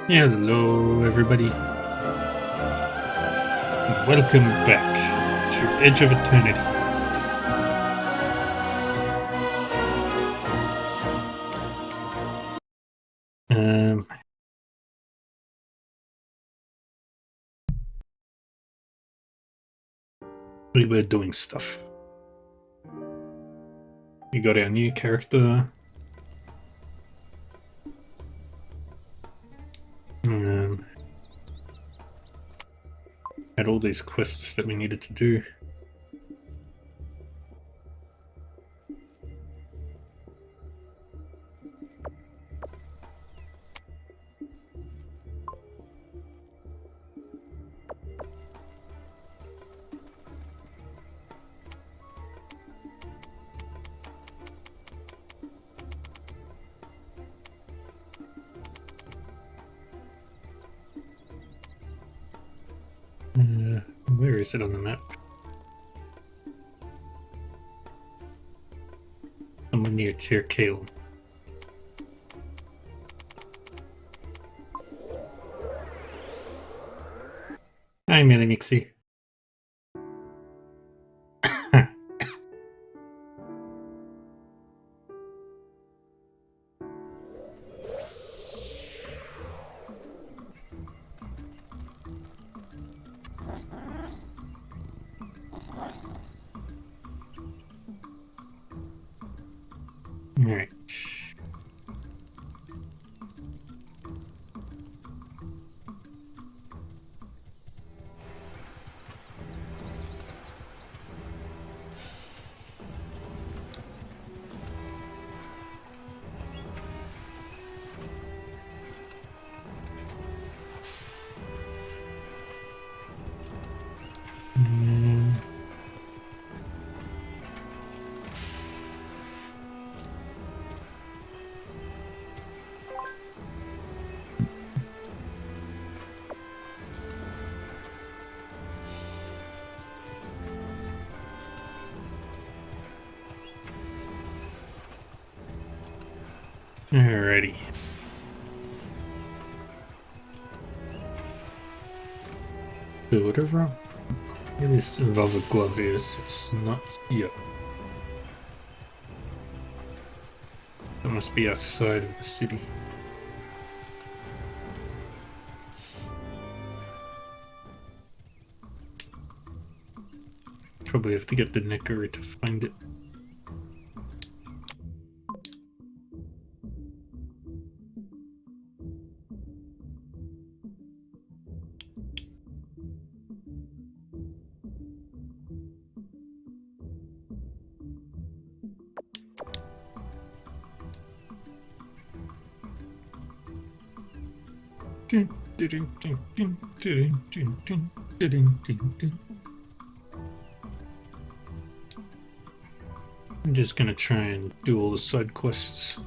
Hello, everybody. Welcome back to Edge of Eternity. We were doing stuff. We got our new character. Had all these quests that we needed to do. Where is it on the map? Somewhere near Tir Kale. Hi, Millie Mixie. Alright. Alrighty. So whatever this velvet glove is, it's not here. It must be outside of the city. Probably have to get the Neckery to find it. I'm just gonna try and do all the side quests.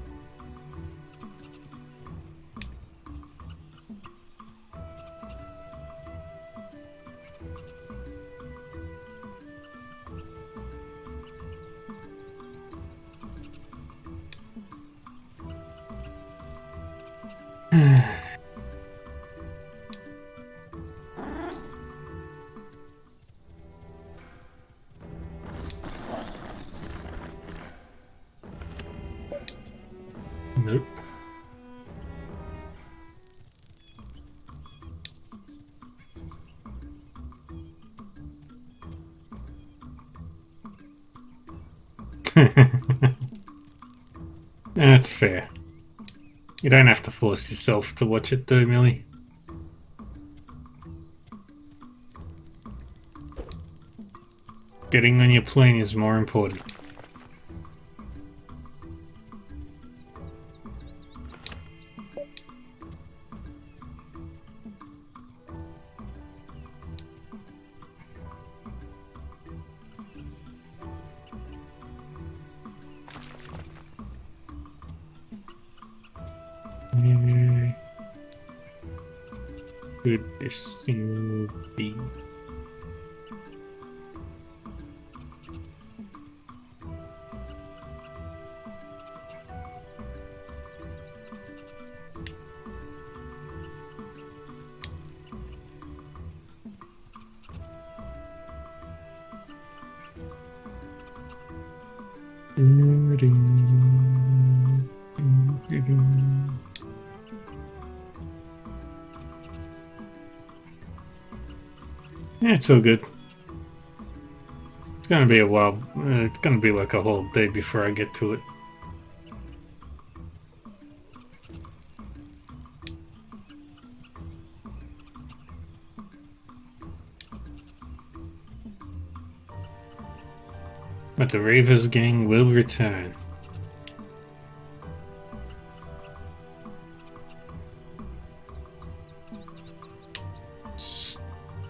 Nope. That's fair. You don't have to force yourself to watch it though, Millie. Getting on your plane is more important. Could this thing be? Yeah, it's all good. It's gonna be a while. It's gonna be like a whole day before I get to it. But the Ravers gang will return.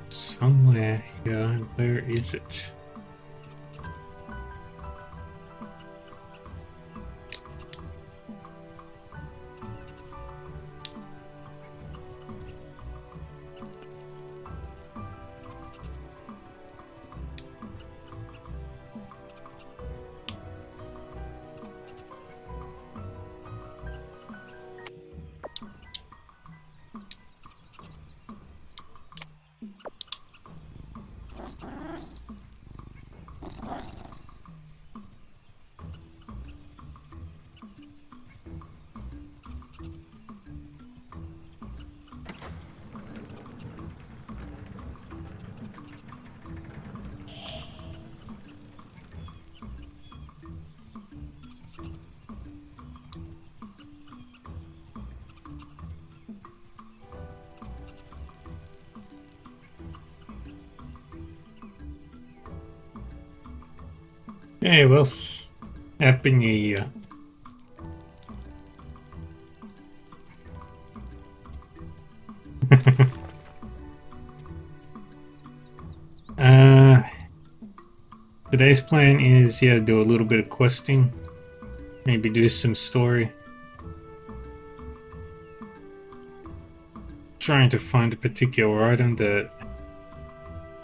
Somewhere here. Where is it? Hey, what's Happy New Year. uh, Today's plan is, yeah, do a little bit of questing. Maybe do some story. Trying to find a particular item that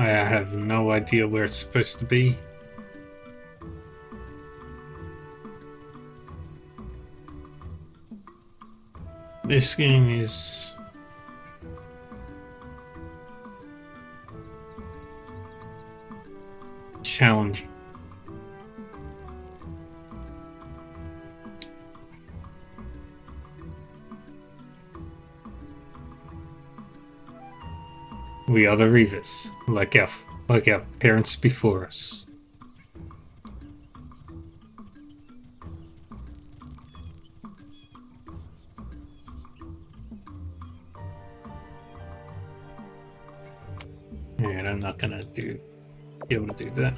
I have no idea where it's supposed to be. This game is challenging. We are the Reavers, like our parents before us. And I'm not gonna be able to do that.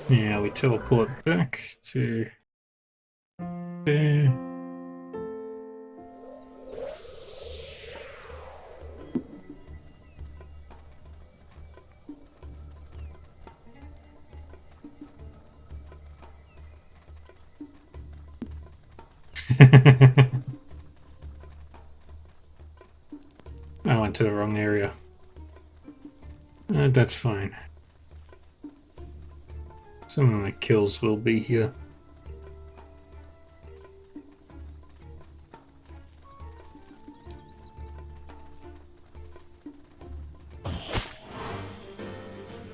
Yeah, we teleport back to there. I went to the wrong area. That's fine. Some of my kills will be here.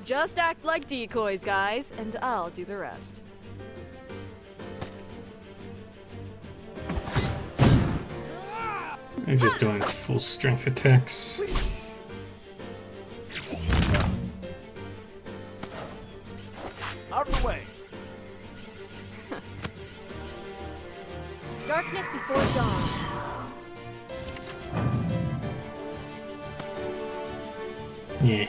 Just act like decoys, guys, and I'll do the rest. I'm just doing full strength attacks. Out of the way. Darkness before dawn. Yeah.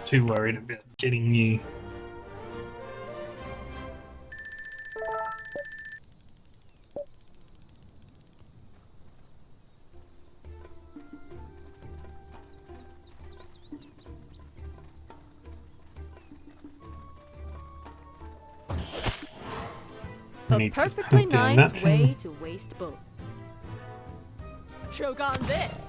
Too worried about getting you. A Need to perfectly hunt down nice that way thing. to waste bullets. Choke on this.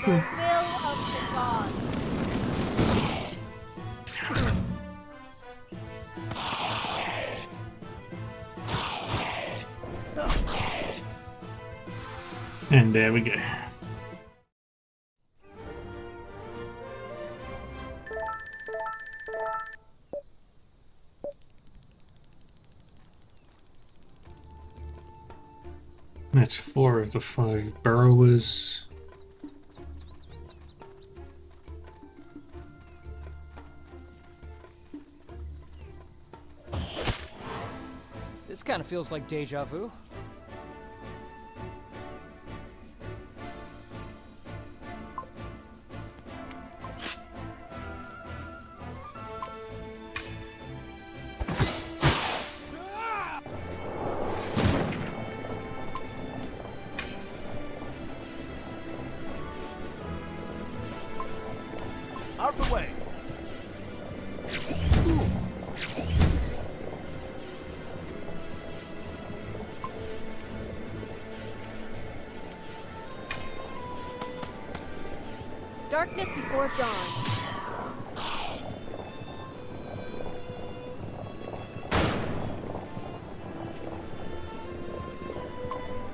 the will of the gods. And there we go. That's 4 of the 5 burrowers. This kind of feels like deja vu. Out of the way. Darkness before dawn.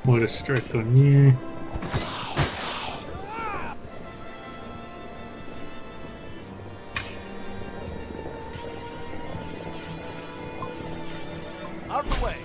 What a strike on you. Out of the way.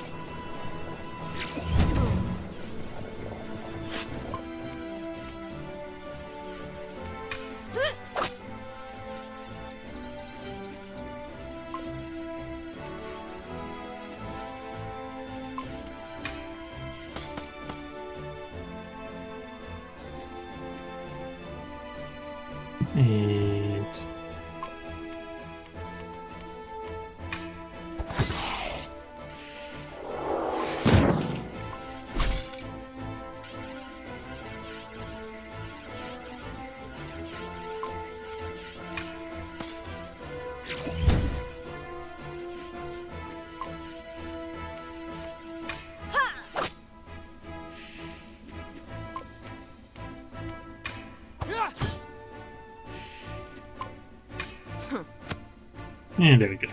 And there we go.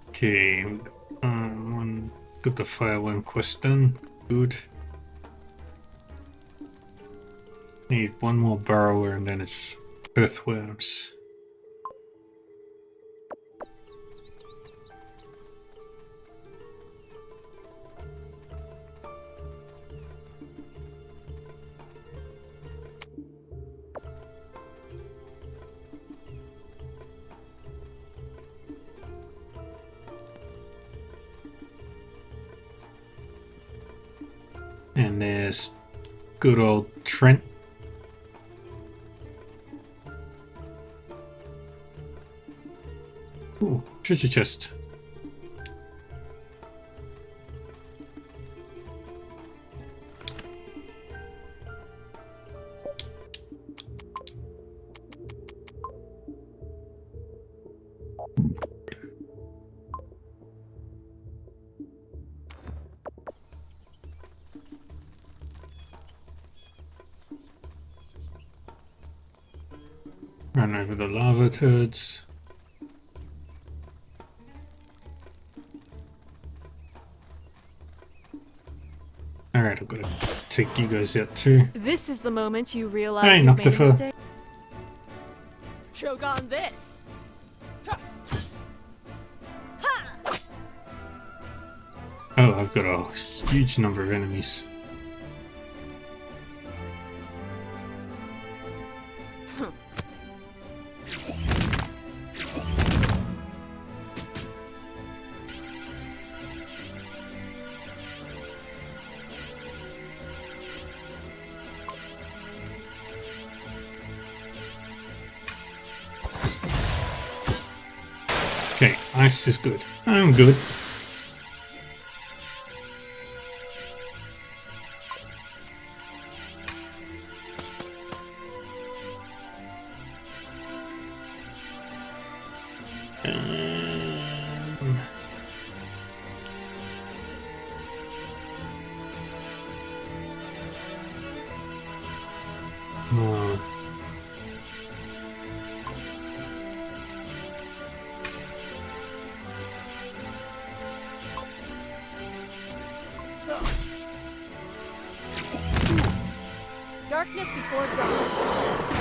Okay, got the fireworm quest done. Good. Need one more burrower and then it's earthworms. And there's good old Trent. Ooh, treasure chest. Run over the lava turds. Alright, I've got to take you guys out too. This is the moment you realize Hey, you've made a Noctifer. mistake. Choke on this. Oh, I've got a huge number of enemies. Okay, ice is good. I'm good. Um, oh. Darkness before dawn.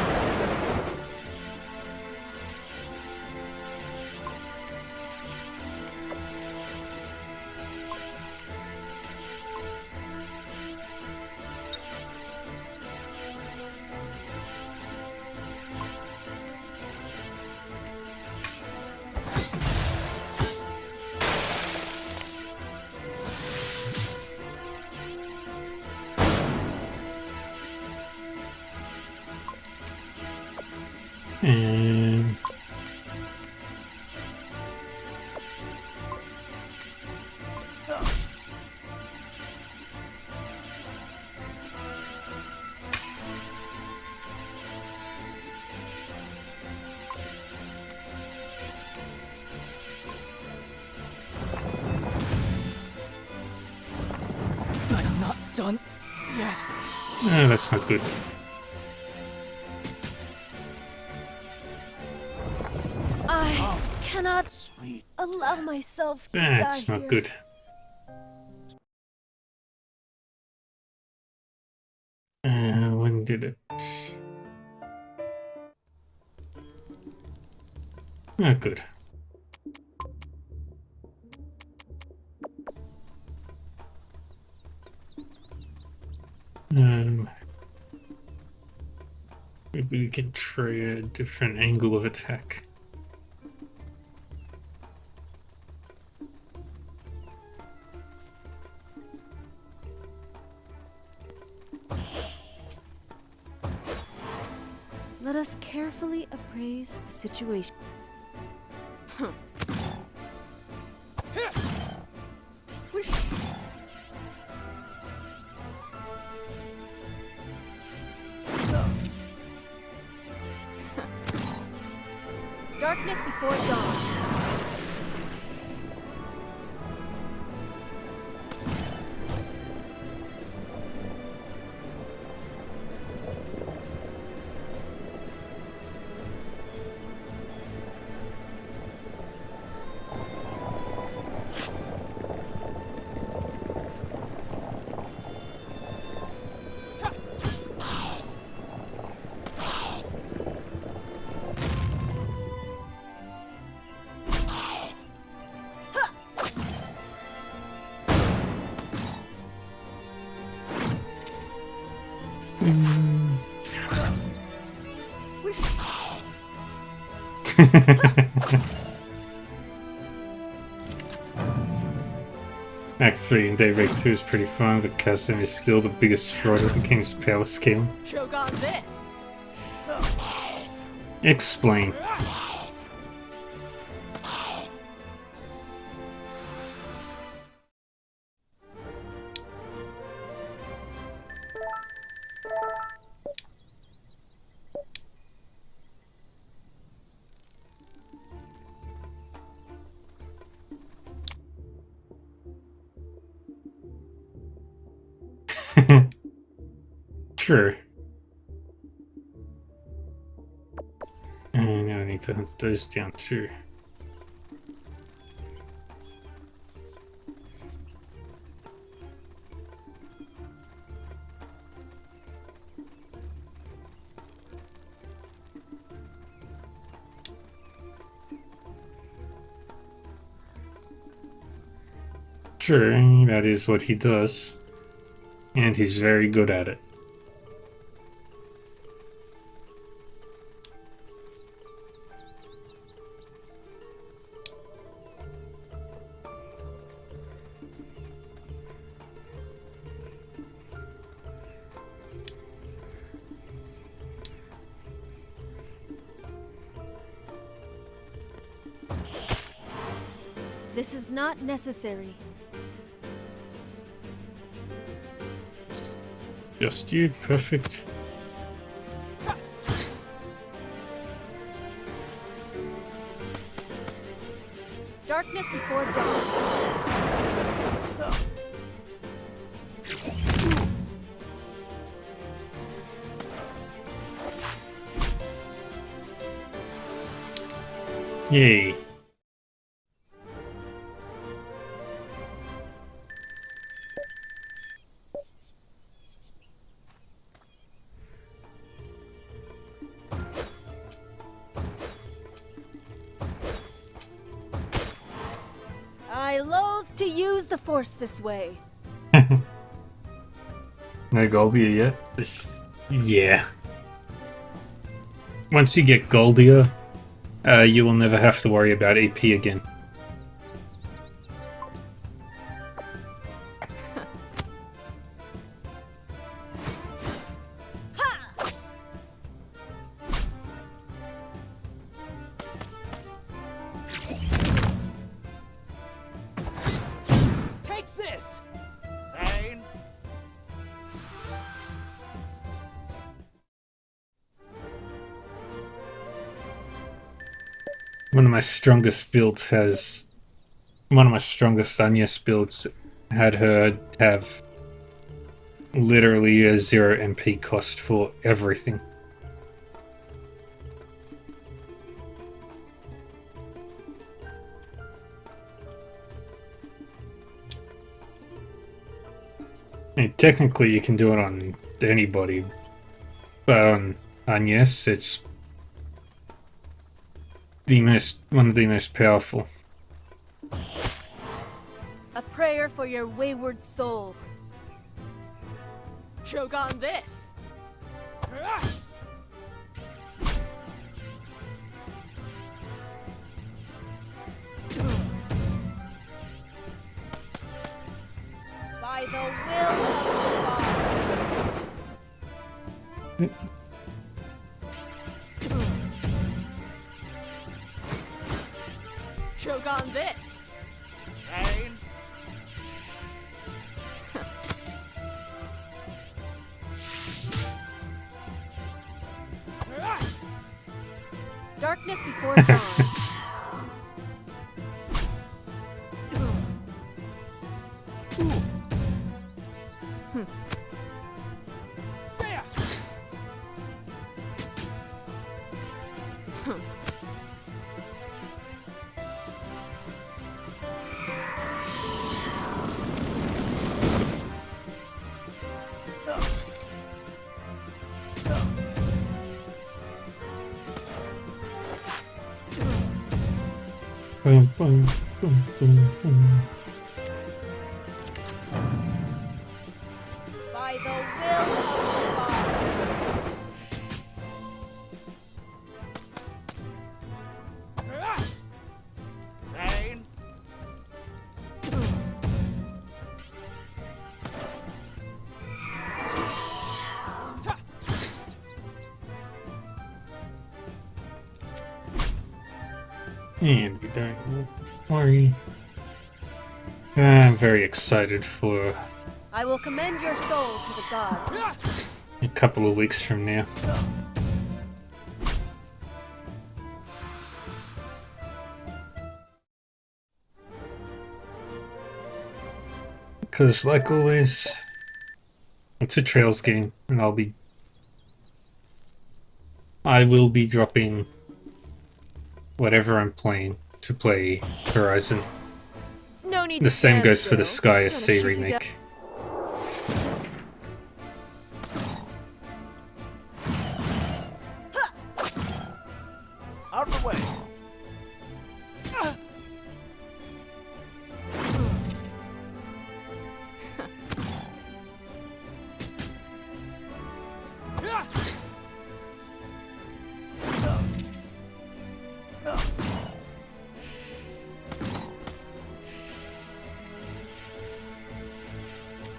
And I'm not done yet. that's not good. I cannot Sweet. allow myself to That's die not here. good. When did it? Not good. Maybe we can try a different angle of attack. Let us carefully appraise the situation. Darkness before dawn. Act 3 in Daybreak 2 is pretty fun, but Cassian is still the biggest fraud of the game's power scale. Choke on this. Explain. Sure. And now I need to hunt those down too. Sure, that is what he does. And he's very good at it. This is not necessary. Just you, perfect. Darkness before dawn. Yay. I loathe to use the Force this way. No Goldia yet? Yeah. Once you get Goldia, you will never have to worry about AP again. Take this! Pain. One of my strongest builds has... One of my strongest Agnes builds had her have literally a 0 MP cost for everything. I mean, technically you can do it on anybody, but on Agnes it's one of the most powerful. A prayer for your wayward soul. Choke on this. By the will of the god. Choke on this. Pain. Darkness before dawn. There! Boom, boom, boom, boom, boom. By the will of the god. Pain. And we don't worry. I'm very excited for I will commend your soul to the gods. a couple of weeks from now. Because, like always, it's a Trails game, and I will be dropping whatever I'm playing to play Horizon. No need The to same stand goes for the still. Sky Gonna SC shoot you down. remake. Out of the way.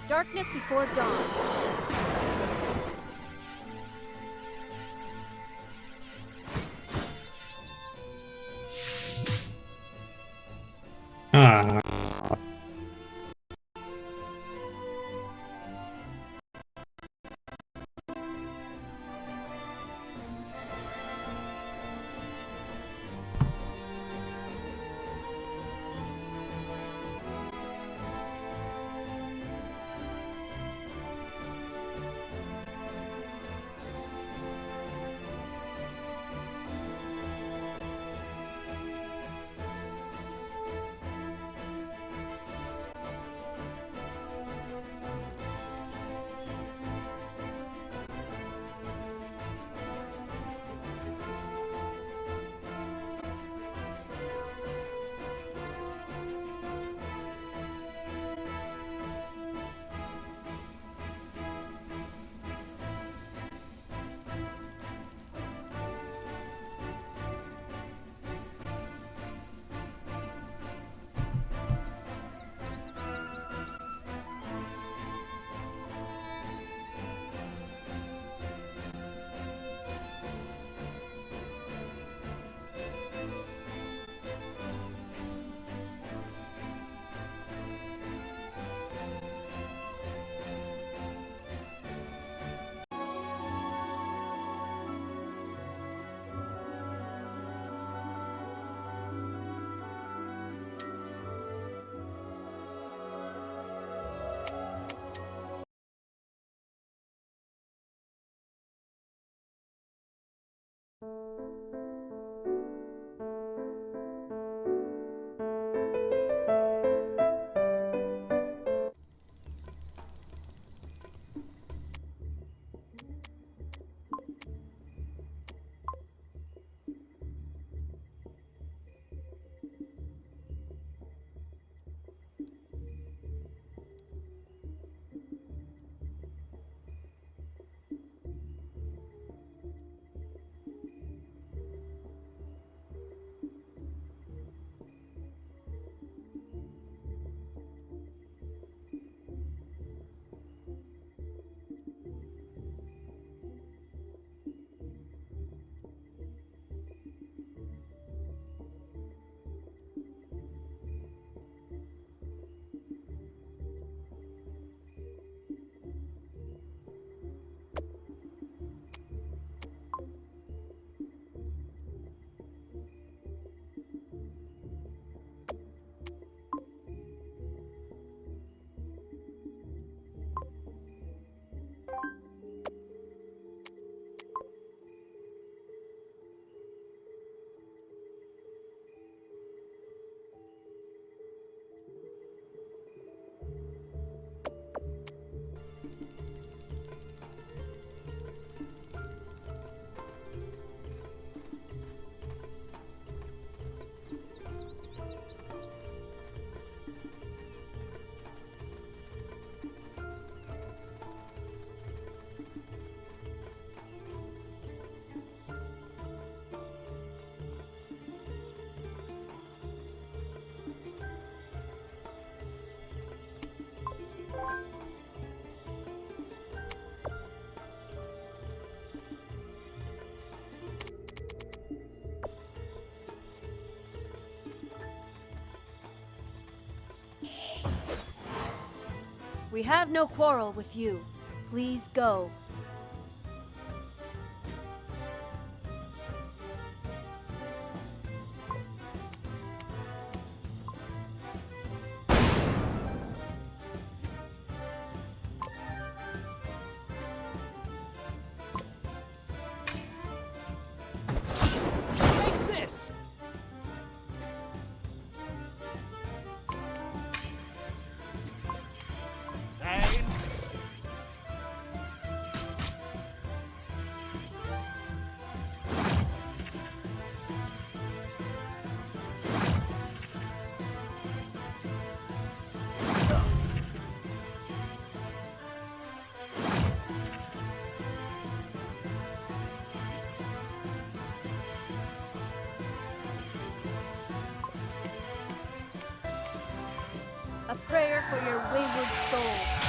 Darkness before dawn. Ah. We have no quarrel with you. Please go. Take this! Pain. A prayer for your wayward soul.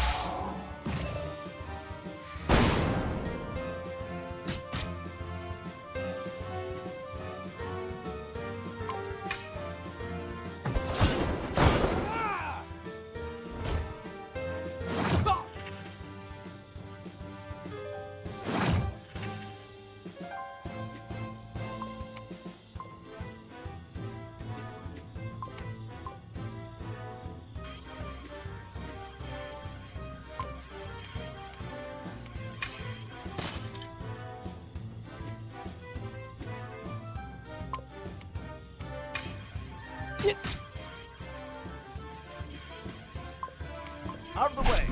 Out of the way.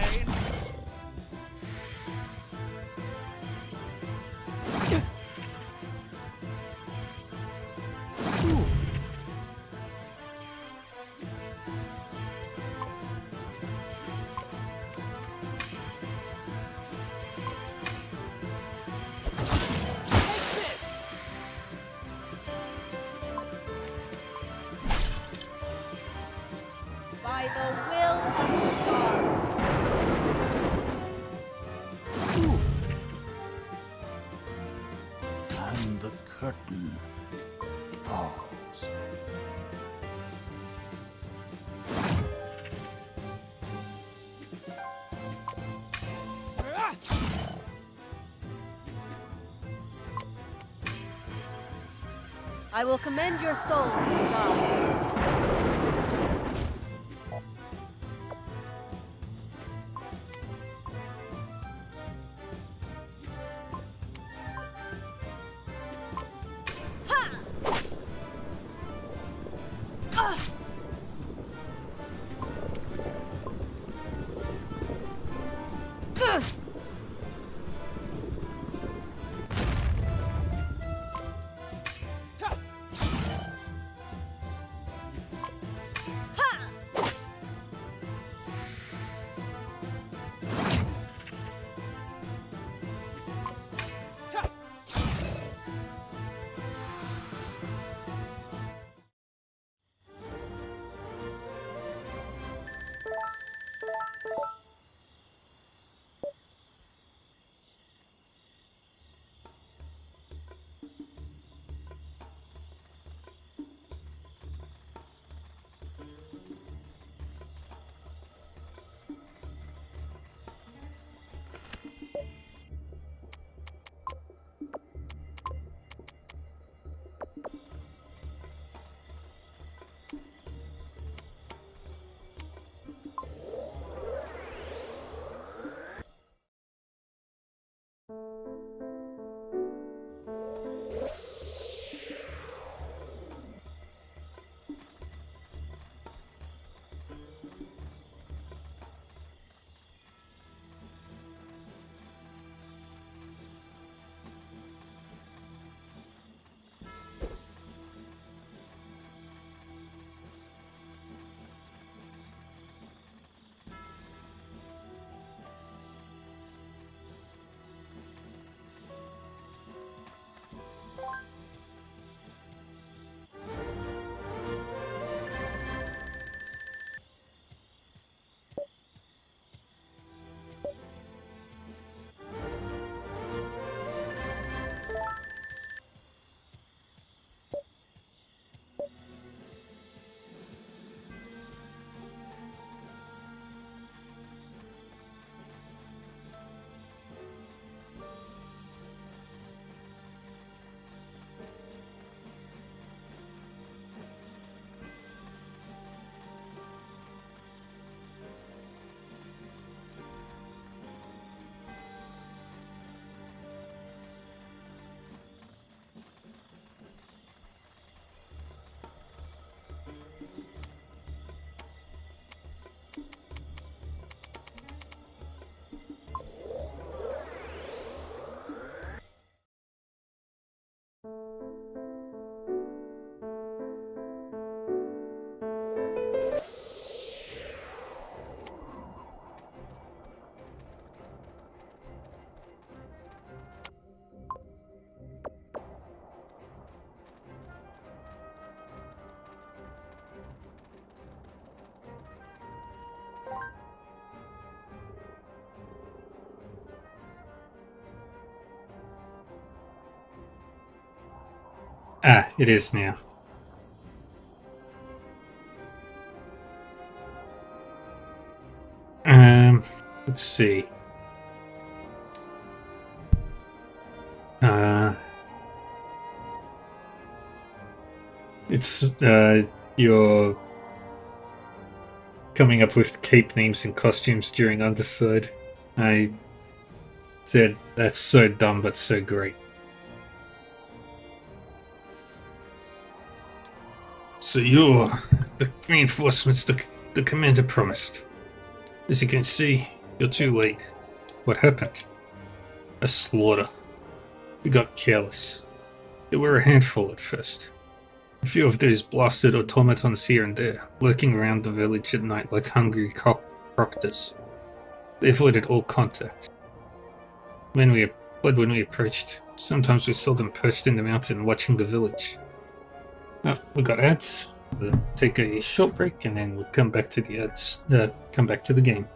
Thane. By the will of the gods. And the curtain falls. I will commend your soul to the gods. Ah, it is now. Let's see. It's you're coming up with cape names and costumes during Underside. I said that's so dumb but so great. So you're the reinforcements the commander promised. As you can see, You're too late. What happened? A slaughter. We got careless. There were a handful at first. A few of those blasted automatons here and there, lurking around the village at night like hungry crocodiles. They avoided all contact. When we approached, sometimes we saw them perched in the mountain watching the village. Well, we got ads. We'll take a short break and then we'll come back to the ads. Come back to the game.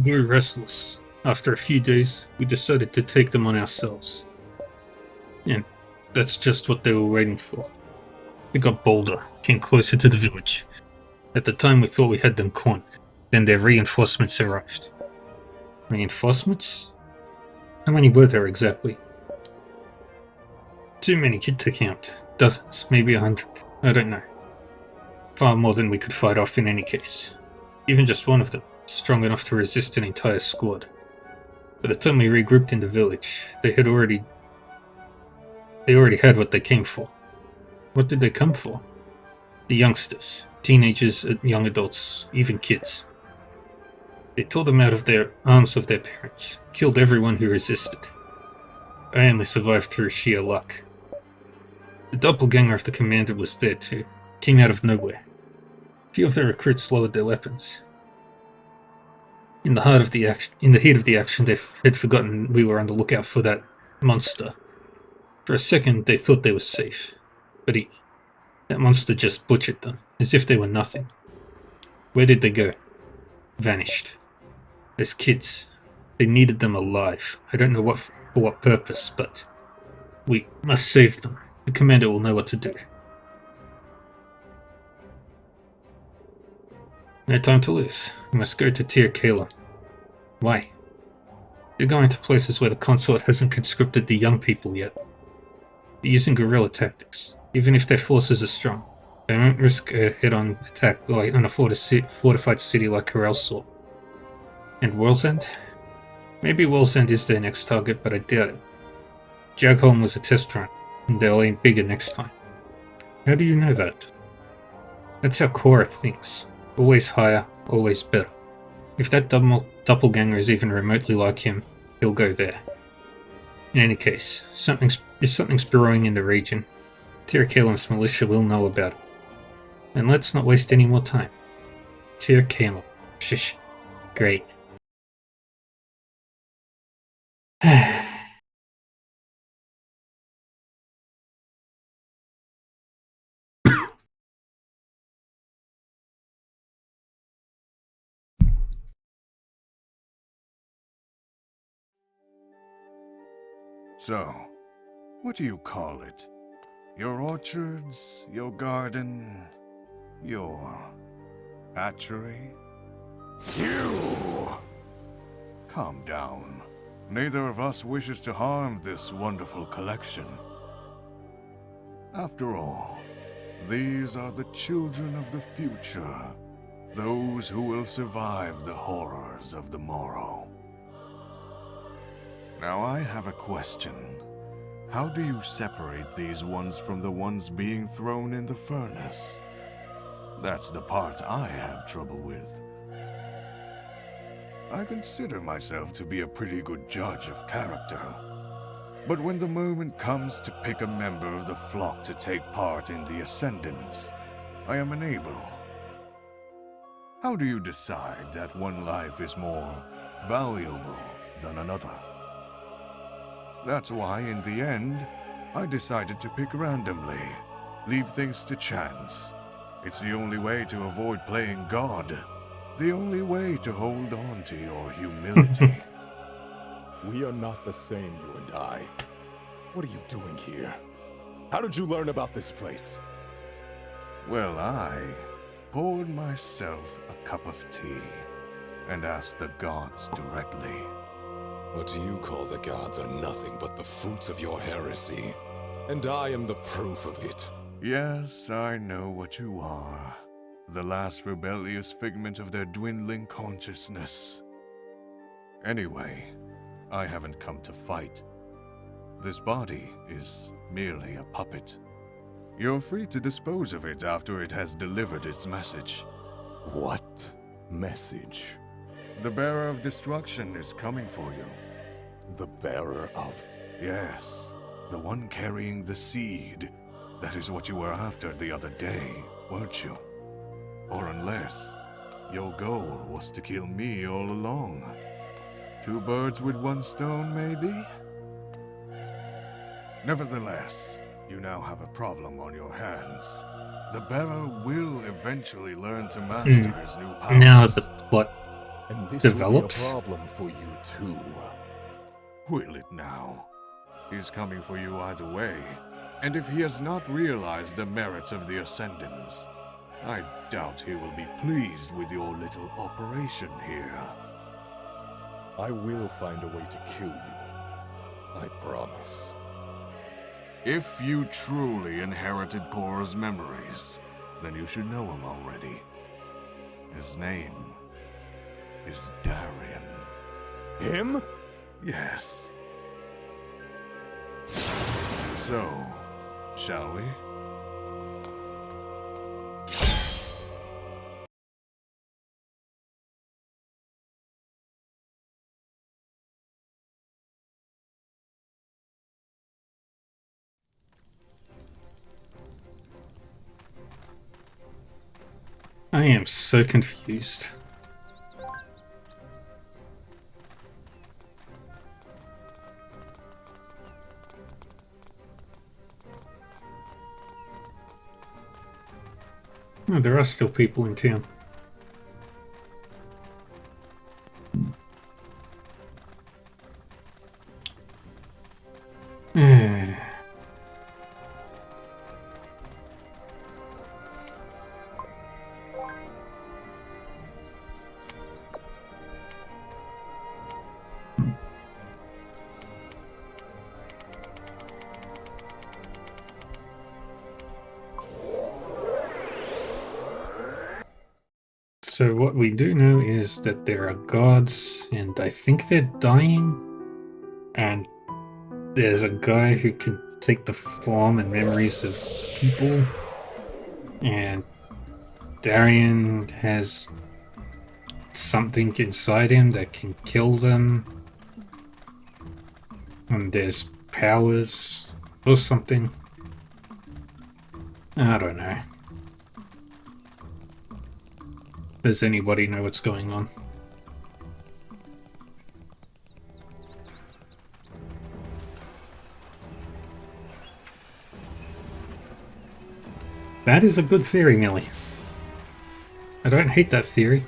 We were restless. After a few days, we decided to take them on ourselves. And that's just what they were waiting for. They got bolder, came closer to the village. At the time we thought we had them cornered. Then their reinforcements arrived. Reinforcements? How many were there exactly? Too many to count. Dozens, maybe 100. I don't know. Far more than we could fight off in any case. Even just one of them, strong enough to resist an entire squad. By the time we regrouped in the village, they already had what they came for. What did they come for? The youngsters, teenagers, young adults, even kids. They tore them out of their arms of their parents, killed everyone who resisted. I only survived through sheer luck. The doppelganger of the commander was there too, came out of nowhere. Few of the recruits lowered their weapons. In the heat of the action, they had forgotten we were on the lookout for that monster. For a second, they thought they were safe, but that monster just butchered them, as if they were nothing. Where did they go? Vanished. As kids, they needed them alive. I don't know for what purpose, but we must save them. The commander will know what to do. No time to lose. We must go to Tir Kala. Why? They're going to places where the consort hasn't conscripted the young people yet. They're using guerrilla tactics, even if their forces are strong. They won't risk a head-on attack on a fortified city like Corelsor. And World's End? Maybe World's End is their next target, but I doubt it. Jagholm was a test run, and they'll aim bigger next time. How do you know that? That's how Korra thinks. Always higher, always better. If that doppelganger is even remotely like him, he'll go there. In any case, if something's brewing in the region, Tir Kalem's militia will know about it. And let's not waste any more time. Tir Kalem. Shish. Great. So, what do you call it? Your orchards, your garden, your hatchery? You! Calm down. Neither of us wishes to harm this wonderful collection. After all, these are the children of the future, those who will survive the horrors of the morrow. Now I have a question. How do you separate these ones from the ones being thrown in the furnace? That's the part I have trouble with. I consider myself to be a pretty good judge of character. But when the moment comes to pick a member of the flock to take part in the Ascendance, I am unable. How do you decide that one life is more valuable than another? That's why, in the end, I decided to pick randomly, leave things to chance. It's the only way to avoid playing God, the only way to hold on to your humility. We are not the same, you and I. What are you doing here? How did you learn about this place? Well, I poured myself a cup of tea and asked the gods directly. What you call the gods are nothing but the fruits of your heresy, and I am the proof of it. Yes, I know what you are. The last rebellious figment of their dwindling consciousness. Anyway, I haven't come to fight. This body is merely a puppet. You're free to dispose of it after it has delivered its message. What message? The bearer of destruction is coming for you. The bearer of... Yes, the one carrying the seed. That is what you were after the other day, weren't you? Or unless your goal was to kill me all along. 2 birds with 1 stone, maybe? Nevertheless, you now have a problem on your hands. The bearer will eventually learn to master his new powers. Now the plot And this develops. will be a problem for you too. Will it now? He's coming for you either way. And if he has not realized the merits of the Ascendants, I doubt he will be pleased with your little operation here. I will find a way to kill you. I promise. If you truly inherited Korra's memories, then you should know him already. His name is Darien. Him? Yes. So, shall we? I am so confused. Oh, there are still people in town. So what we do know is that there are gods, and I think they're dying, and there's a guy who can take the form and memories of people, and Darian has something inside him that can kill them, and there's powers or something. I don't know. Does anybody know what's going on? That is a good theory, Millie. I don't hate that theory.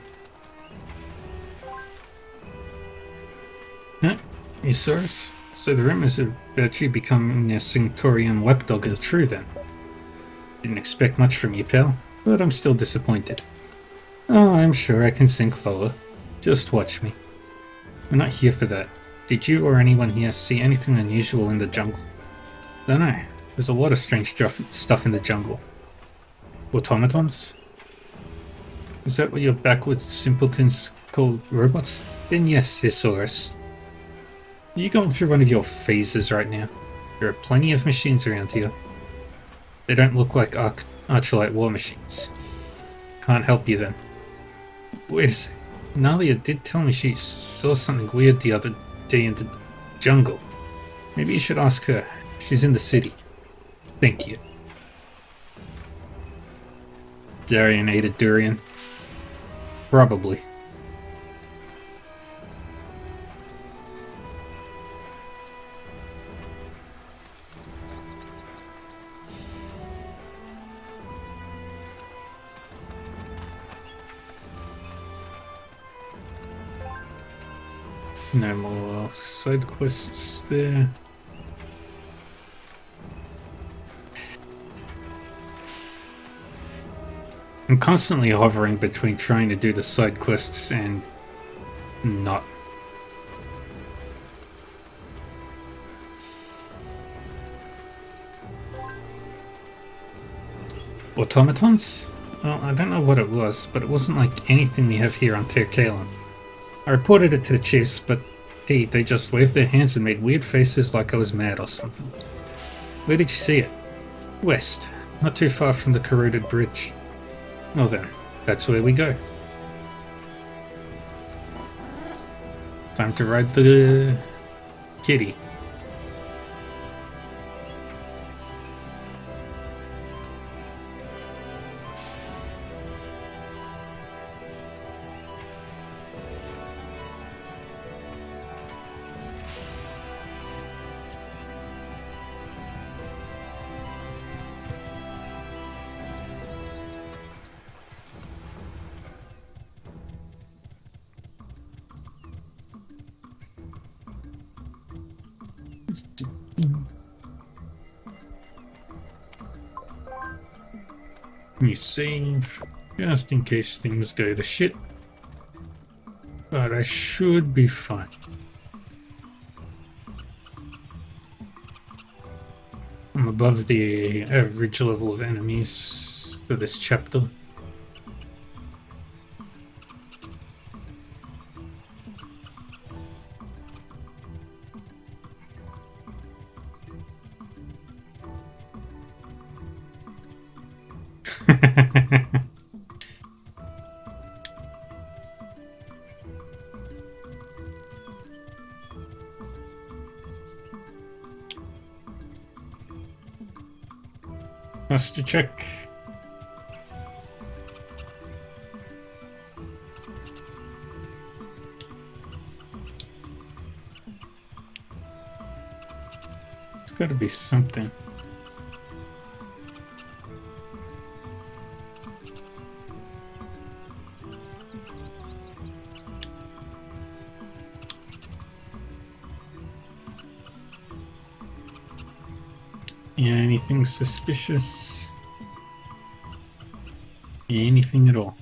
Huh? You saw us? So the rumors about you becoming a Cinctorian lapdog are true then. Didn't expect much from you, pal, but I'm still disappointed. Oh, I'm sure I can sink lower. Just watch me. We're not here for that. Did you or anyone here see anything unusual in the jungle? Dunno. There's a lot of strange stuff in the jungle. Automatons? Is that what your backwards simpletons call robots? Then yes, Thesaurus. Are you going through one of your phases right now? There are plenty of machines around here. They don't look like Archulite war machines. Can't help you then. Wait a sec. Nalia did tell me she saw something weird the other day in the jungle. Maybe you should ask her. She's in the city. Thank you. Darian ate a durian. Probably. No more side quests there. I'm constantly hovering between trying to do the side quests and not. Automatons? Well, I don't know what it was, but it wasn't like anything we have here on Ter Kalon. I reported it to the chiefs, but hey, they just waved their hands and made weird faces like I was mad or something. Where did you see it? West, not too far from the corroded bridge. Well then, that's where we go. Time to ride the kitty. You save, just in case things go to shit. But I should be fine. I'm above the average level of enemies for this chapter. Master check. Gotta be something. Yeah, anything suspicious? Yeah, anything at all.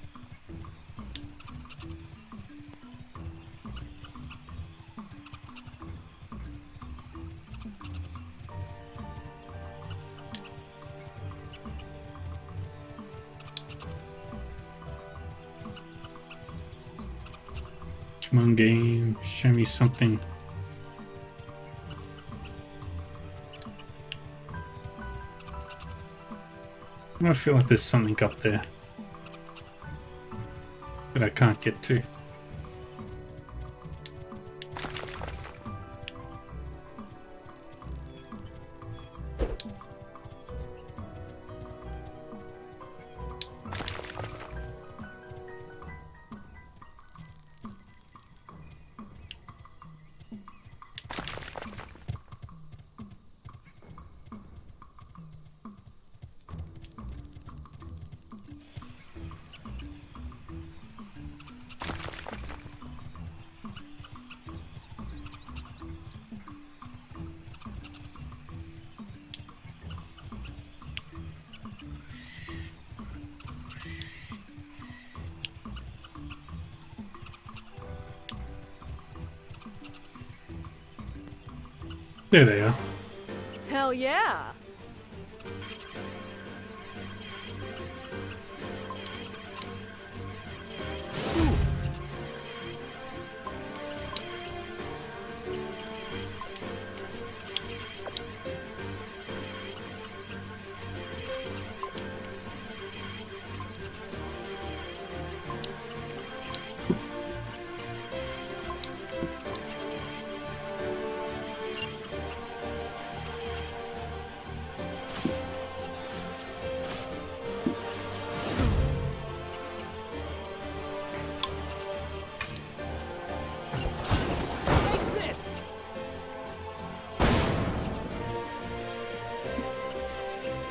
Come on, game, show me something. I feel like there's something up there that I can't get to. There they are. Hell yeah!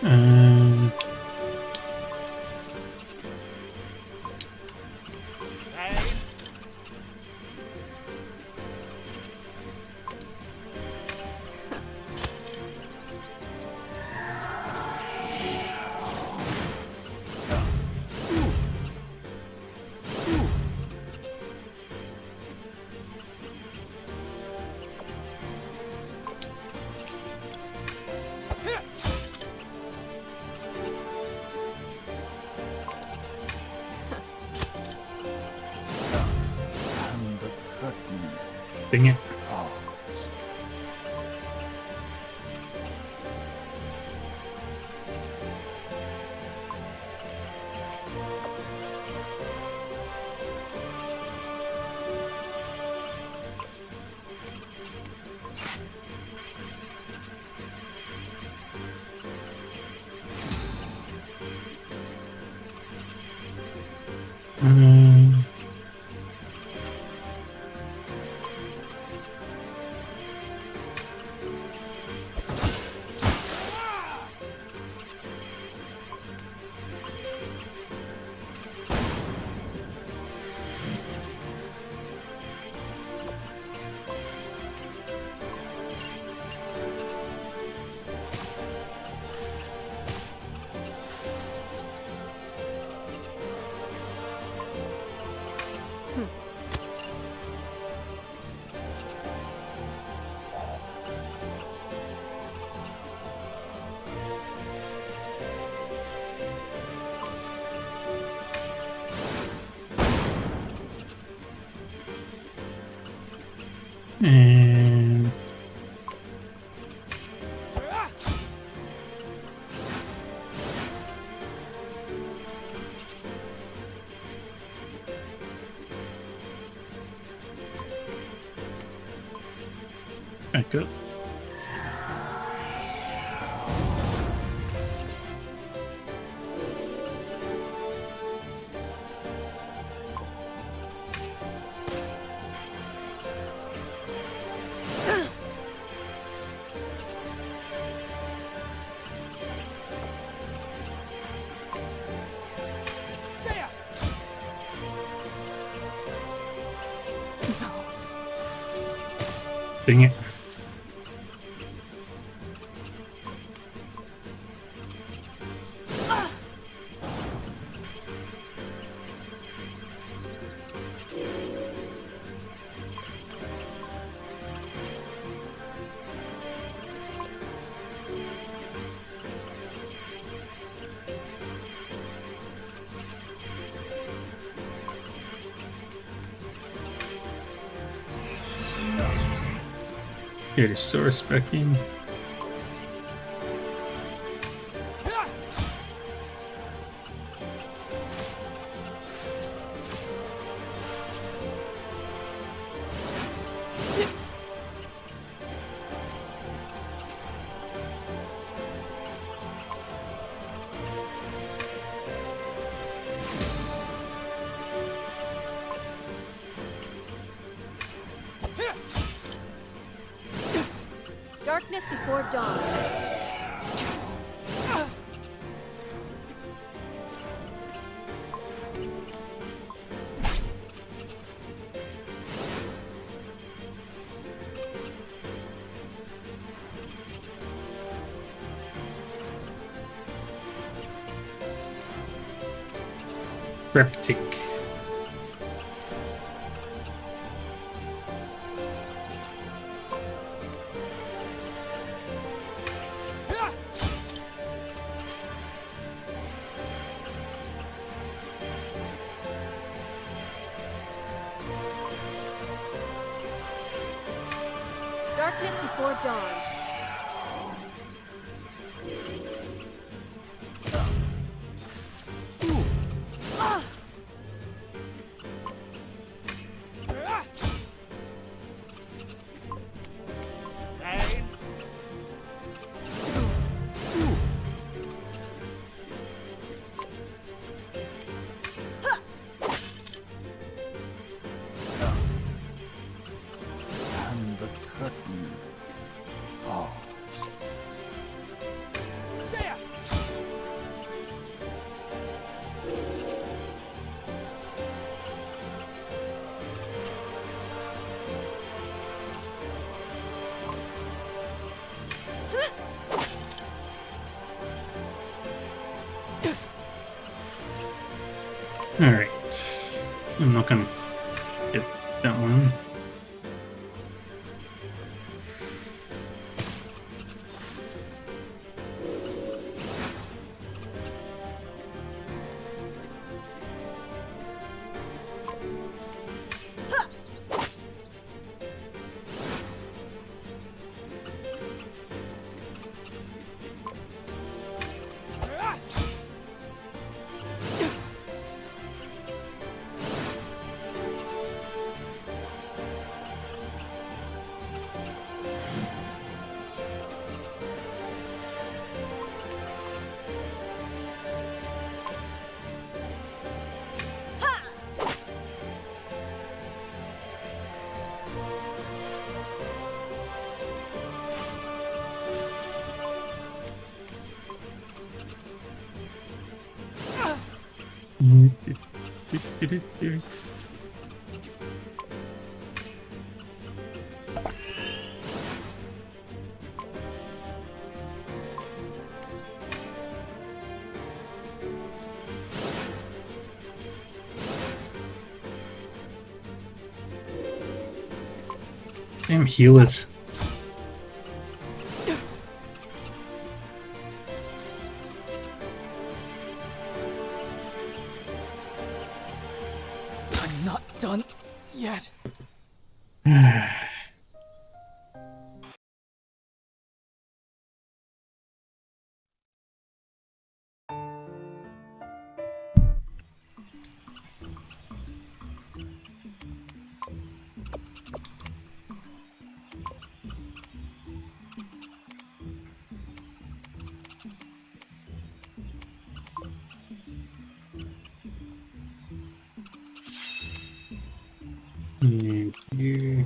Um, And the curtain dang it. falls. Um, and back up. Dang it. Get his source back in. Darkness before dawn. Reptic. Darkness before dawn. And the curtain falls. Alright. I'm not gonna get that one. Damn healers. I'm not done yet. And you.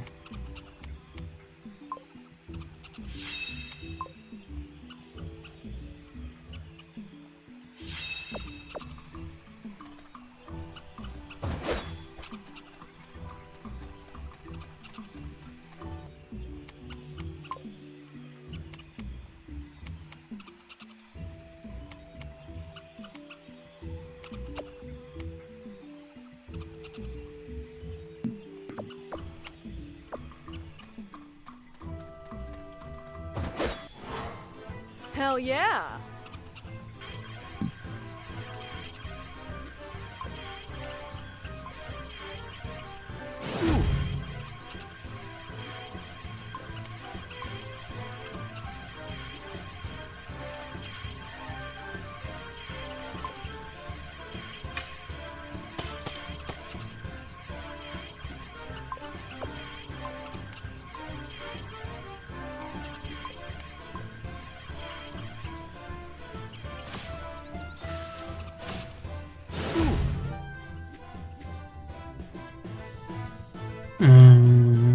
Hell yeah!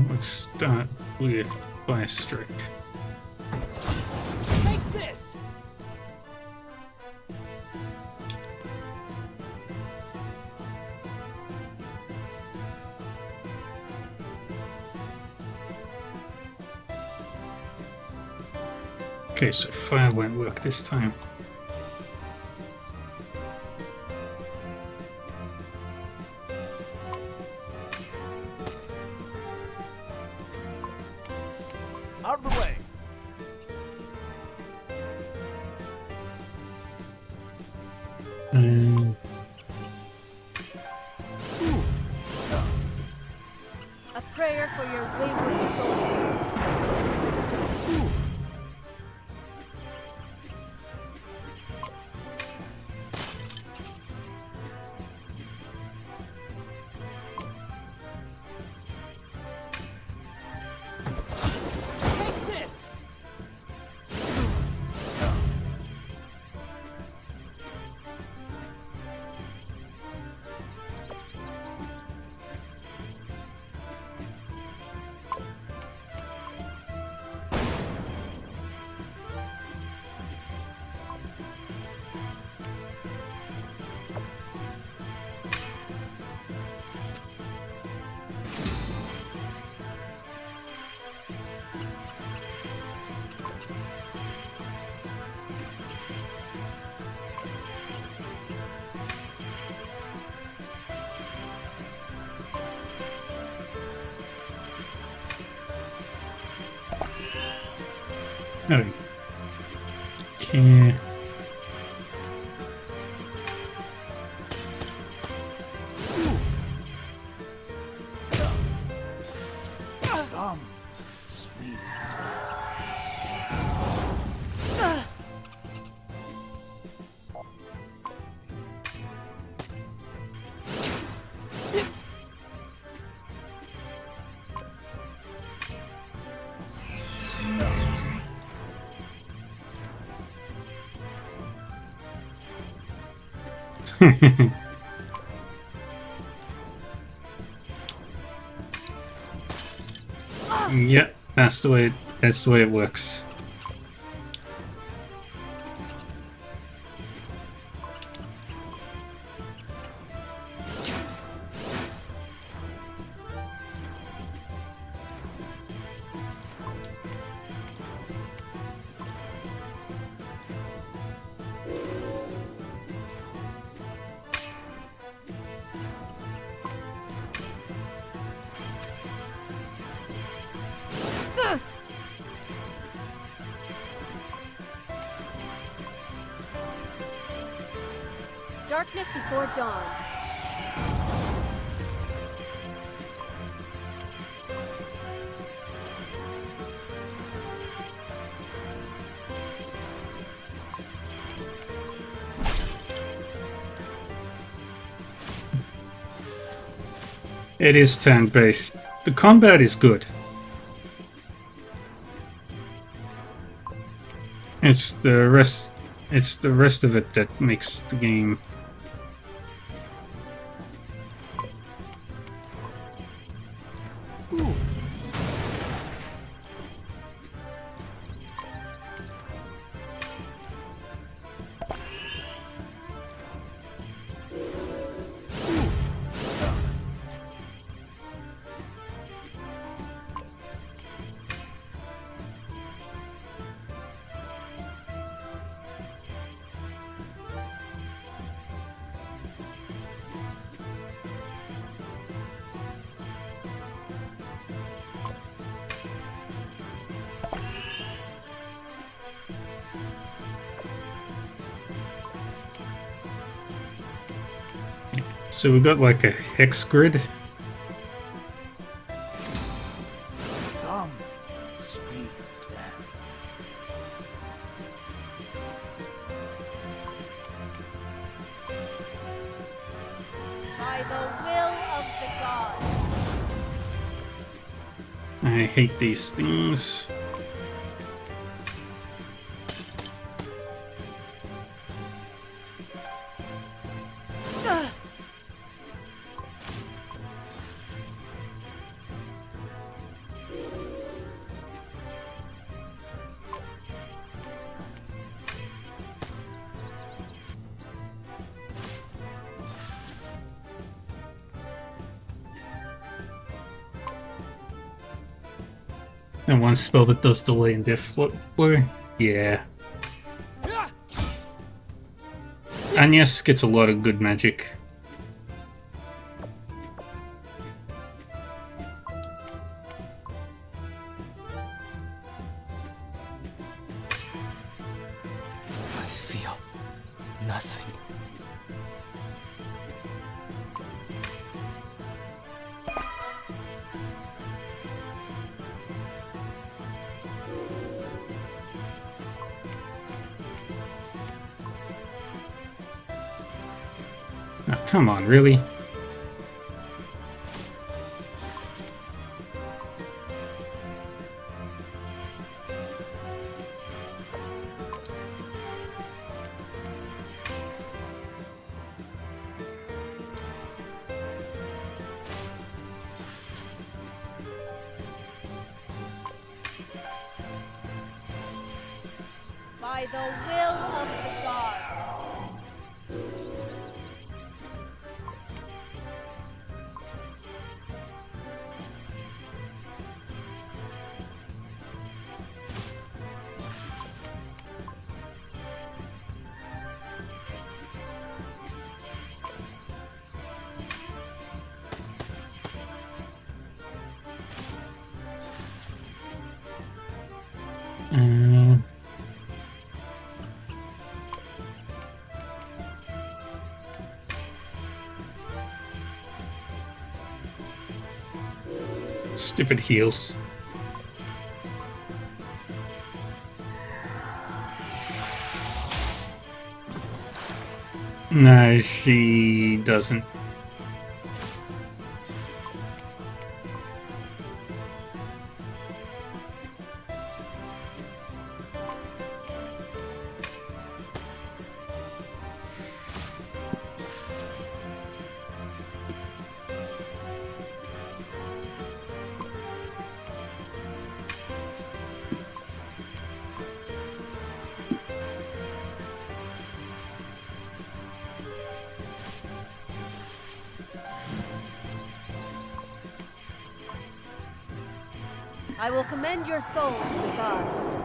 Let's start with Fire Strike. Take this! Okay, so fire won't work this time. Out of the way! A prayer for your wayward soul. Take this! Oh. Okay. Come, sweet. Yeah, that's the way it works. Darkness before dawn. It is turn-based. The combat is good. It's the rest of it that makes the game So we've got like a hex grid. Come, sweet death. By the will of the gods. I hate these things. And one spell that does delay and death blow. Yeah. Agnes gets a lot of good magic. I feel nothing. Oh, come on, really? By the will of the gods. Um, Stupid heals. No, she doesn't. I will commend your soul to the gods.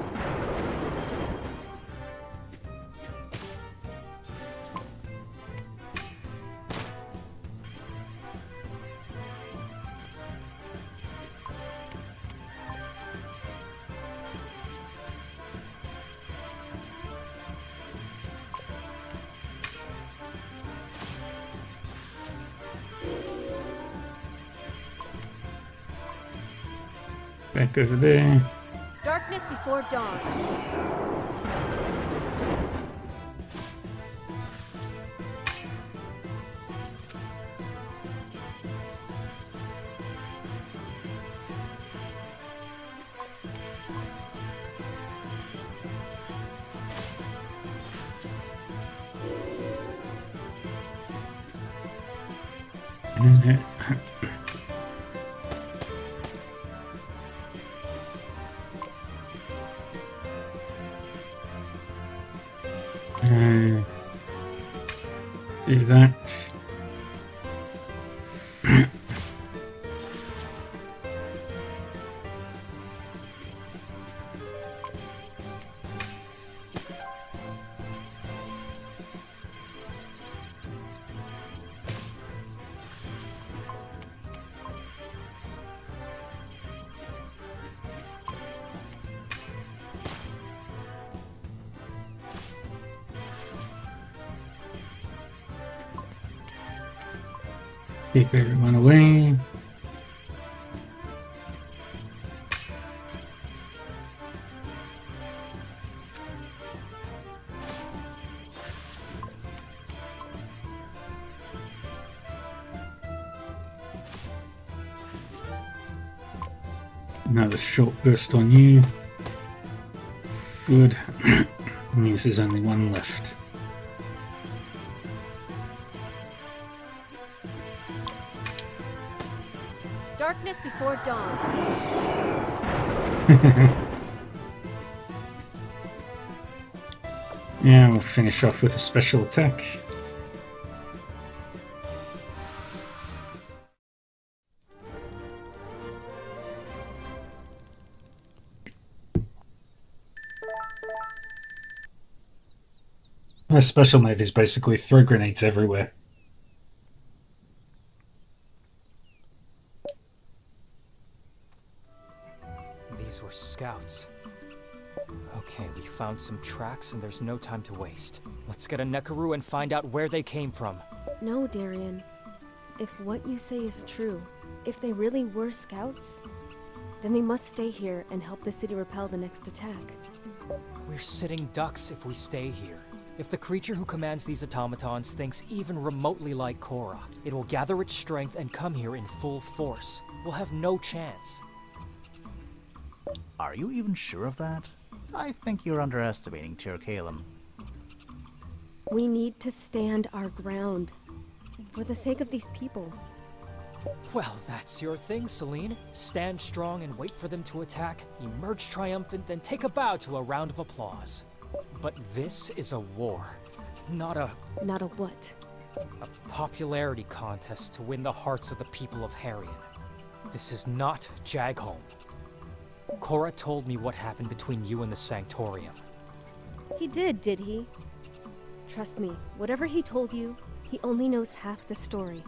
Back over there. Darkness before dawn. Do that. Keep everyone away. Another short burst on you. Good. Means there's only one left. Darkness before dawn. Yeah, we'll finish off with a special attack. A special move is basically throw grenades everywhere. These were scouts. Okay, we found some tracks and there's no time to waste. Let's get a Nekaru and find out where they came from. No, Darien. If what you say is true, if they really were scouts, then we must stay here and help the city repel the next attack. We're sitting ducks if we stay here. If the creature who commands these automatons thinks even remotely like Korra, it will gather its strength and come here in full force. We'll have no chance. Are you even sure of that? I think you're underestimating Tir Kalem. We need to stand our ground. For the sake of these people. Well, that's your thing, Celine. Stand strong and wait for them to attack, emerge triumphant, then take a bow to a round of applause. But this is a war, not a Not a what? popularity contest to win the hearts of the people of Harrion. This is not Jagholm. Korra told me what happened between you and the Sanctorium. He did he? Trust me, whatever he told you, he only knows half the story.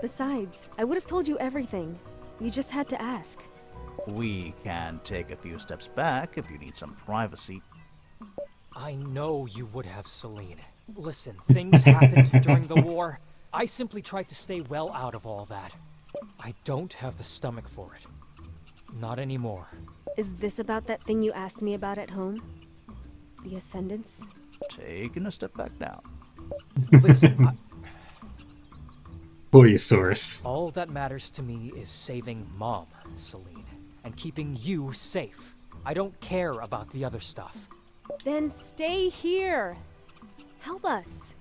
Besides, I would have told you everything. You just had to ask. We can take a few steps back if you need some privacy. I know you would have, Celine. Listen, things happened during the war. I simply tried to stay well out of all that. I don't have the stomach for it. Not anymore. Is this about that thing you asked me about at home? The Ascendants? Taking a step back now. Listen, Boyosaurus. all that matters to me is saving Mom, Celine, and keeping you safe. I don't care about the other stuff. Then stay here. Help us.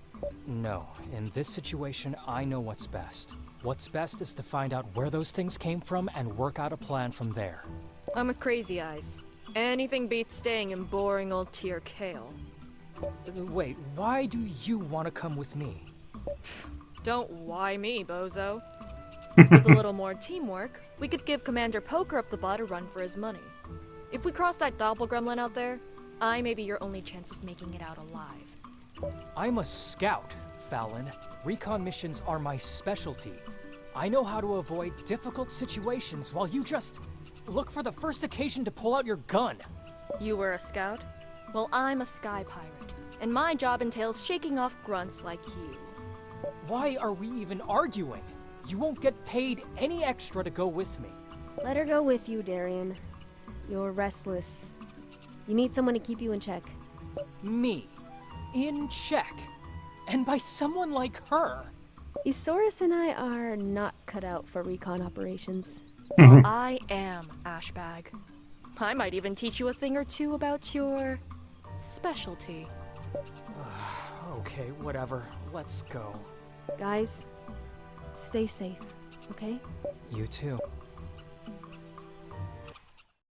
No, in this situation, I know what's best. What's best is to find out where those things came from and work out a plan from there. I'm with Crazy Eyes. Anything beats staying in boring old Tir Kale. Wait, why do you want to come with me? Don't why me, bozo. With a little more teamwork, we could give Commander Poker up the butt a run for his money. If we cross that doppelgremlin out there, I may be your only chance of making it out alive. I'm a scout, Fallon. Recon missions are my specialty. I know how to avoid difficult situations while you just look for the first occasion to pull out your gun. You were a scout? Well, I'm a sky pirate, and my job entails shaking off grunts like you. Why are we even arguing? You won't get paid any extra to go with me. Let her go with you, Darien. You're restless. You need someone to keep you in check. Me. In check. And by someone like her. Isaurus and I are not cut out for recon operations. Well, I am, Ashbag. I might even teach you a thing or two about your specialty. Okay, whatever. Let's go. Guys, stay safe, okay? You too.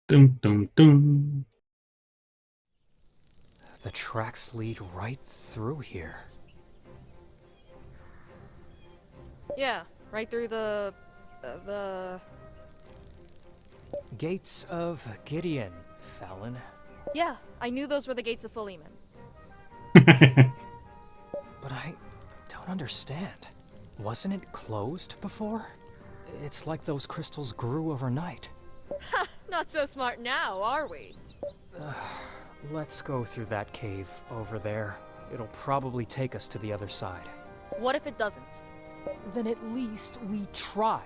Dum dum dum. The tracks lead right through here. Yeah, right through the Gates of Gideon, Fallon. Yeah, I knew those were the gates of Philemon. But I don't understand. Wasn't it closed before? It's like those crystals grew overnight. Not so smart now, are we? Let's go through that cave over there. It'll probably take us to the other side. What if it doesn't? Then at least we tried.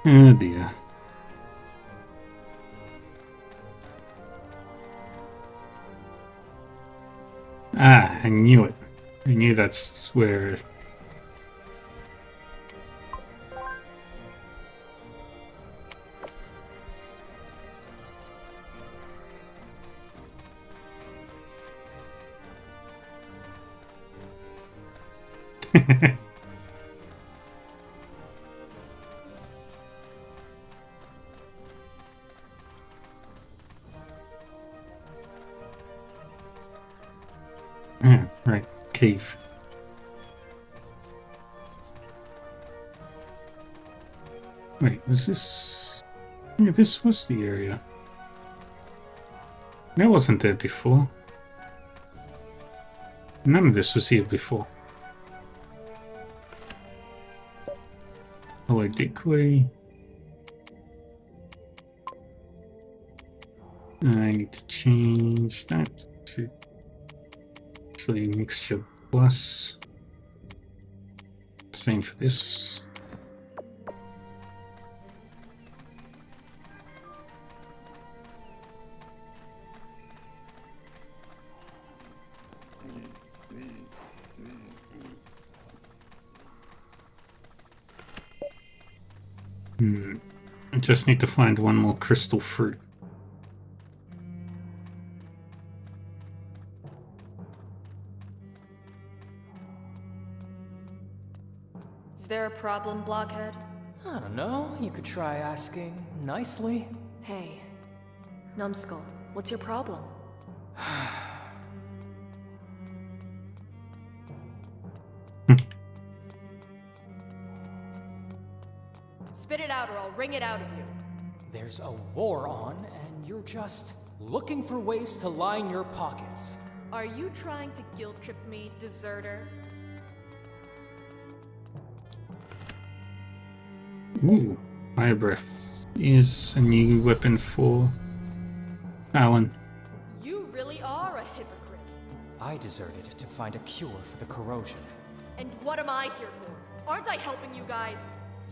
Oh dear. Ah, I knew it. I knew that's where. Right, cave. Wait, was this? Yeah, this was the area. That wasn't there before. None of this was here before. Hello, Dickley. I need to change that to actually mixture plus. Same for this. I just need to find one more crystal fruit. Is there a problem, Blockhead? I don't know. You could try asking nicely. Hey, Numbskull, what's your problem? Spit it out or I'll wring it out of you. There's a war on, and you're just looking for ways to line your pockets. Are you trying to guilt trip me, deserter? Ooh, Fire Breath is a new weapon for Alan. You really are a hypocrite. I deserted to find a cure for the corrosion. And what am I here for? Aren't I helping you guys?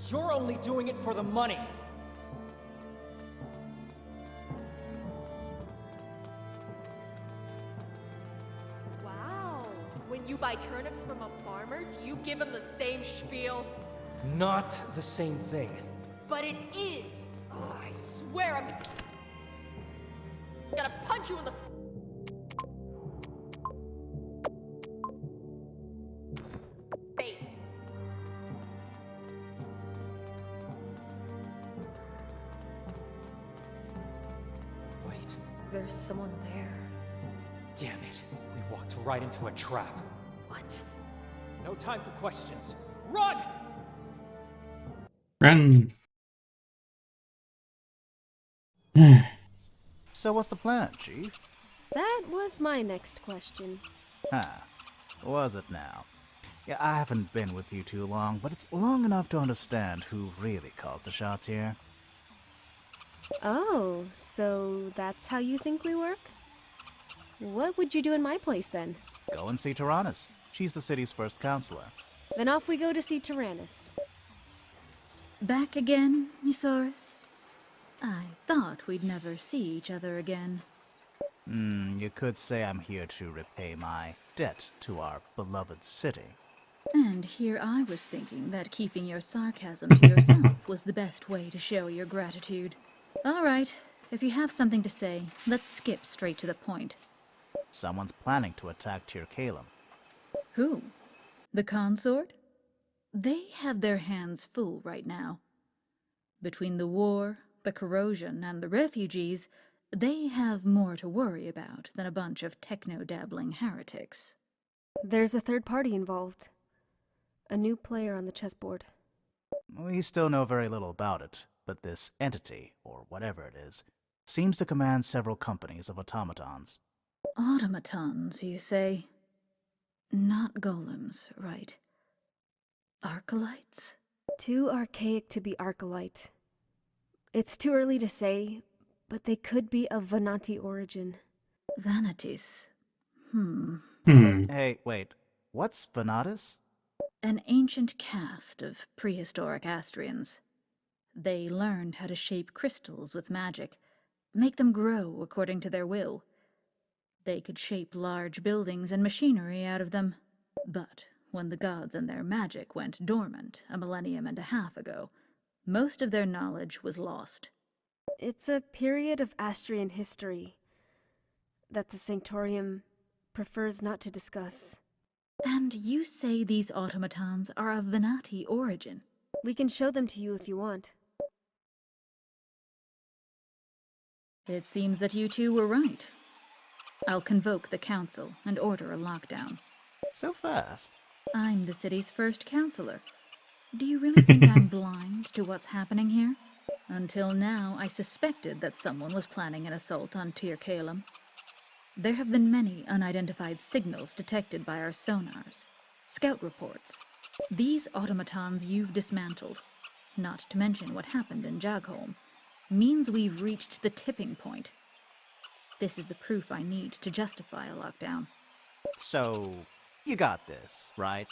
You're only doing it for the money. Wow. When you buy turnips from a farmer, do you give him the same spiel? Not the same thing. But it is! Oh, I swear I'm gonna punch you in the face. Wait. There's someone there. Damn it. We walked right into a trap. What? No time for questions. Run! Run! So what's the plan, Chief? That was my next question. Huh. Was it now? Yeah, I haven't been with you too long, but it's long enough to understand who really calls the shots here. Oh, so that's how you think we work? What would you do in my place then? Go and see Tyrannus. She's the city's first counselor. Then off we go to see Tyrannus. Back again, Eusaurus? I thought we'd never see each other again. You could say I'm here to repay my debt to our beloved city. And here I was thinking that keeping your sarcasm to yourself was the best way to show your gratitude. All right, if you have something to say, let's skip straight to the point. Someone's planning to attack Tir Kalem. Who? The consort? They have their hands full right now. Between the war, the corrosion, and the refugees, they have more to worry about than a bunch of techno-dabbling heretics. There's a third party involved. A new player on the chessboard. We still know very little about it, but this entity, or whatever it is, seems to command several companies of automatons. Automatons, you say? Not golems, right? Archelites? Too archaic to be Archelite. It's too early to say, but they could be of Venati origin. Vanities. Hmm. Hey, wait. What's Venatus? an ancient caste of prehistoric Astrians. They learned how to shape crystals with magic, make them grow according to their will. They could shape large buildings and machinery out of them. But when the gods and their magic went dormant a millennium and a half ago, most of their knowledge was lost. It's a period of Astrian history that the Sanctorium prefers not to discuss. And you say these automatons are of Venati origin? We can show them to you if you want. It seems that you two were right. I'll convoke the council and order a lockdown. So fast. I'm the city's first councilor. Do you really think I'm blind to what's happening here? Until now, I suspected that someone was planning an assault on Tir Kalem. There have been many unidentified signals detected by our sonars. Scout reports. These automatons you've dismantled, not to mention what happened in Jagholm, means we've reached the tipping point. This is the proof I need to justify a lockdown. So, you got this, right?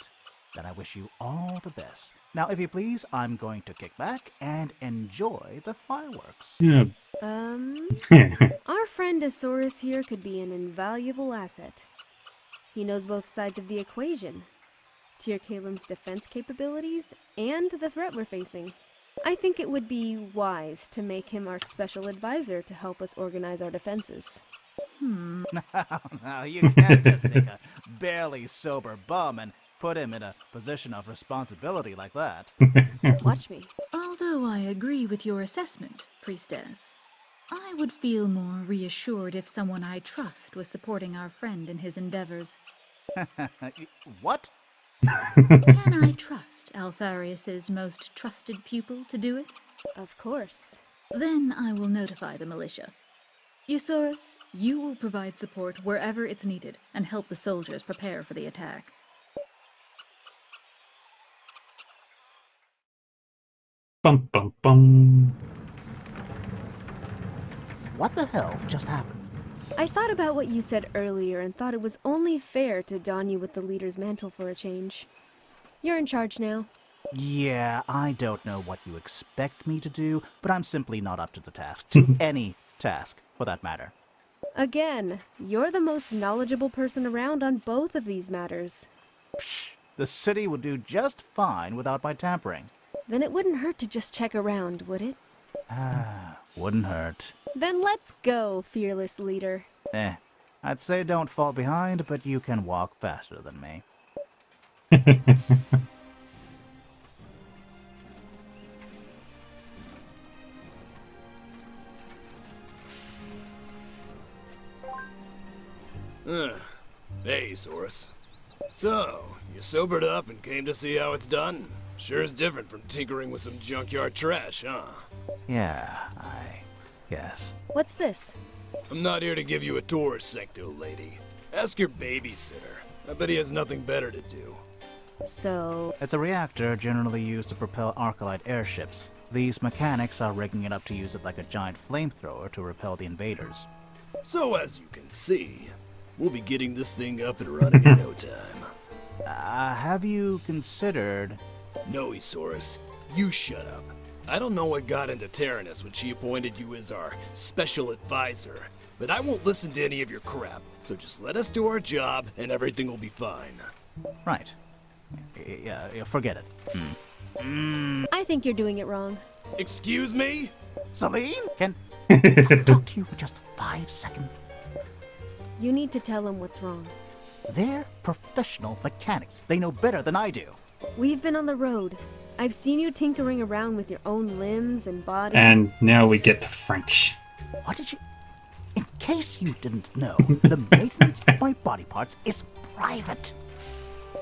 Then I wish you all the best. Now, if you please, I'm going to kick back and enjoy the fireworks. Yeah. Our friend Asaurus here could be an invaluable asset. He knows both sides of the equation. Tir Kalem's defense capabilities and the threat we're facing. I think it would be wise to make him our special advisor to help us organize our defenses. No, you can't just take a barely sober bum and put him in a position of responsibility like that. Watch me. Although I agree with your assessment, Priestess, I would feel more reassured if someone I trust was supporting our friend in his endeavors. What? Can I trust Alpharius's most trusted pupil to do it? Of course. Then I will notify the militia. Eusaurus, you will provide support wherever it's needed and help the soldiers prepare for the attack. Bum bum bum. What the hell just happened? I thought about what you said earlier and thought it was only fair to don you with the leader's mantle for a change. You're in charge now. Yeah, I don't know what you expect me to do, but I'm simply not up to the task. To any task, for that matter. Again, you're the most knowledgeable person around on both of these matters. Psh, the city would do just fine without my tampering. Then it wouldn't hurt to just check around, would it? Wouldn't hurt. Then let's go, fearless leader. I'd say don't fall behind, but you can walk faster than me. Hey, Saurus. So, you sobered up and came to see how it's done? Sure is different from tinkering with some junkyard trash, huh? Yeah, I guess. What's this? I'm not here to give you a tour, Sancto lady. Ask your babysitter. I bet he has nothing better to do. So... It's a reactor generally used to propel Arcalite airships. These mechanics are rigging it up to use it like a giant flamethrower to repel the invaders. So as you can see, we'll be getting this thing up and running in no time. Have you considered... No, Esaurus, you shut up. I don't know what got into Taranis when she appointed you as our special advisor, but I won't listen to any of your crap, so just let us do our job and everything will be fine. Right. Yeah, forget it. I think you're doing it wrong. Excuse me? Celine? Can I talk to you for just 5 seconds? You need to tell him what's wrong. They're professional mechanics. They know better than I do. We've been on the road. I've seen you tinkering around with your own limbs and body. And now we get to French. What did you... In case you didn't know, the maintenance of my body parts is private.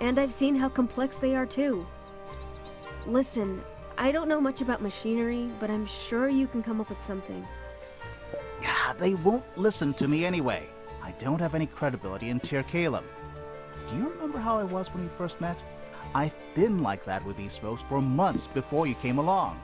And I've seen how complex they are too. Listen, I don't know much about machinery, but I'm sure you can come up with something. Yeah, they won't listen to me anyway. I don't have any credibility in Tir Kalem. Do you remember how I was when we first met? I've been like that with these folks for months before you came along.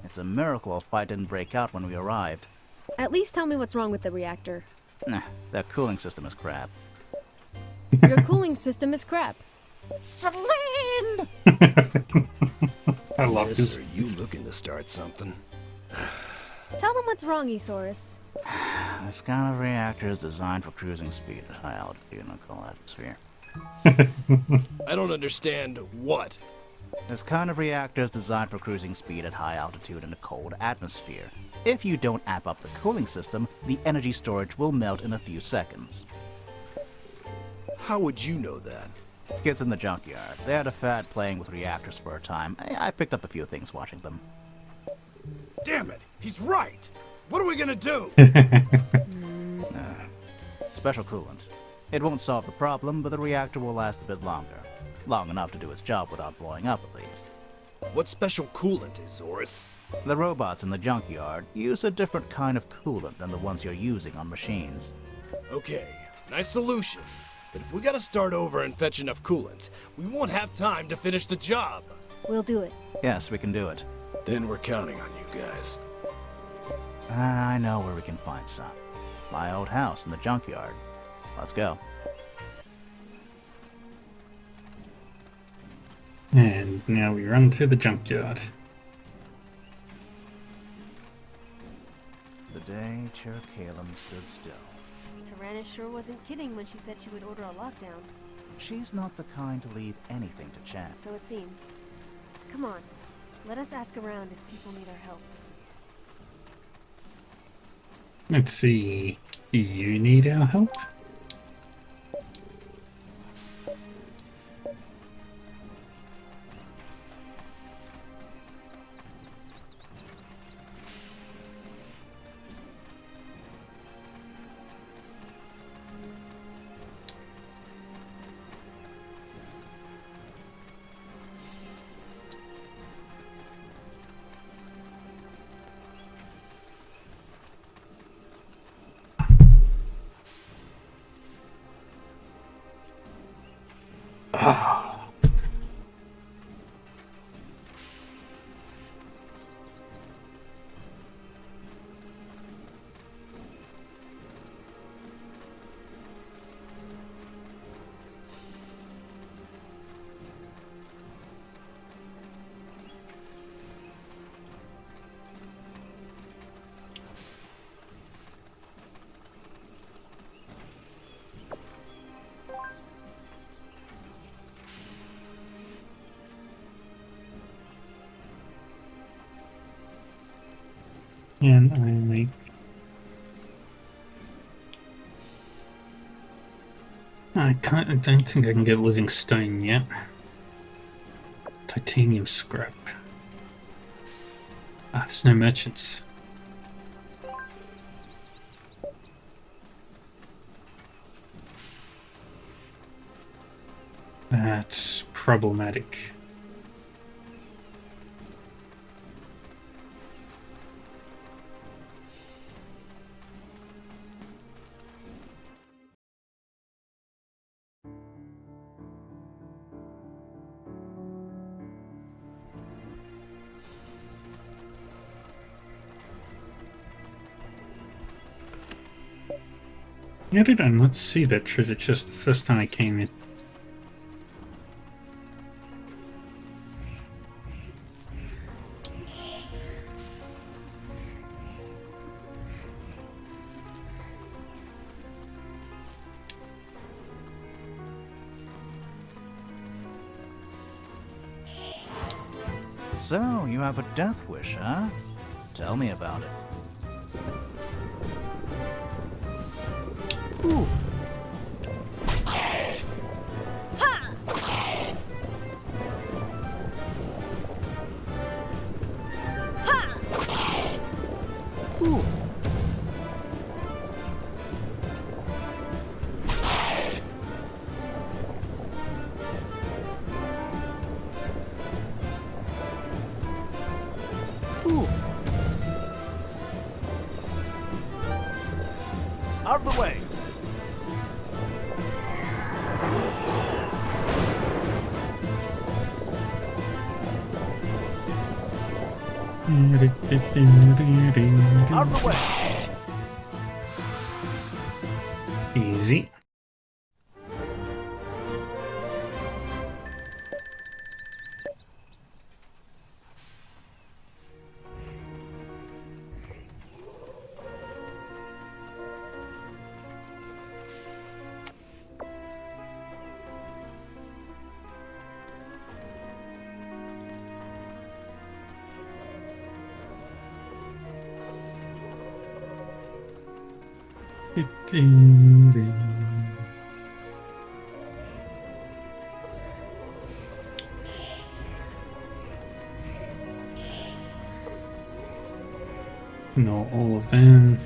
It's a miracle a fight didn't break out when we arrived. At least tell me what's wrong with the reactor. Nah, their cooling system is crap. So your cooling system is crap. Celine! I love Yes, this. are you looking to start something? Tell them what's wrong, Esaurus. This kind of reactor is designed for cruising speed at high altitude in a cold atmosphere. I don't understand what. This kind of reactor is designed for cruising speed at high altitude in a cold atmosphere. If you don't amp up the cooling system, the energy storage will melt in a few seconds. How would you know that? Kids in the junkyard. They had a fad playing with reactors for a time. I picked up a few things watching them. Damn it! He's right! What are we gonna do? Special coolant. It won't solve the problem, but the reactor will last a bit longer. Long enough to do its job without blowing up, at least. What special coolant is Zorus? The robots in the junkyard use a different kind of coolant than the ones you're using on machines. Okay, nice solution. But if we gotta start over and fetch enough coolant, we won't have time to finish the job. We'll do it. Yes, we can do it. Then we're counting on you guys. I know where we can find some. My old house in the junkyard. Let's go. And now we run to the junkyard. The day Chair Calum stood still. Tyrannus sure wasn't kidding when she said she would order a lockdown. She's not the kind to leave anything to chance. So it seems. Come on. Let us ask around if people need our help. Let's see. Do you need our help? And I make I don't think I can get living stone yet. Titanium scrap. Ah, there's no merchants. That's problematic. How did I not see that treasure chest the first time I came in? So, you have a death wish, huh? Tell me about it. Ooh. Ooh. Ooh. Out of the way! Out of the way! Easy. Not all of them.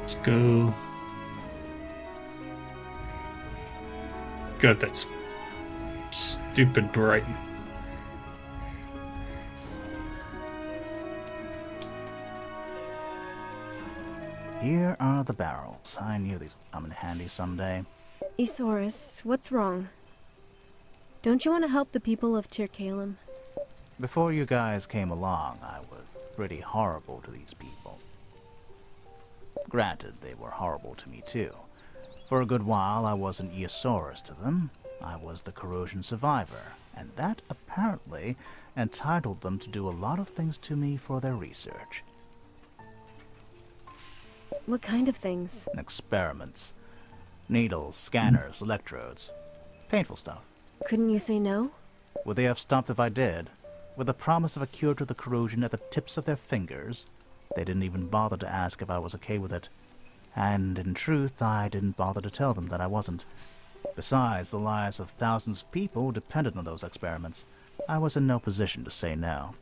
Let's go. God, that's stupid bright. Here are the barrels. I knew these would come in handy someday. Isaurus, what's wrong? Don't you want to help the people of Tir Calem? Before you guys came along, I was pretty horrible to these people. Granted, they were horrible to me too. For a good while, I wasn't Eosaurus to them. I was the corrosion survivor, and that apparently entitled them to do a lot of things to me for their research. What kind of things? Experiments. Needles, scanners, electrodes. Painful stuff. Couldn't you say no? Would they have stopped if I did? With the promise of a cure to the corrosion at the tips of their fingers, they didn't even bother to ask if I was okay with it. And in truth, I didn't bother to tell them that I wasn't. Besides, the lives of thousands of people depended on those experiments. I was in no position to say no.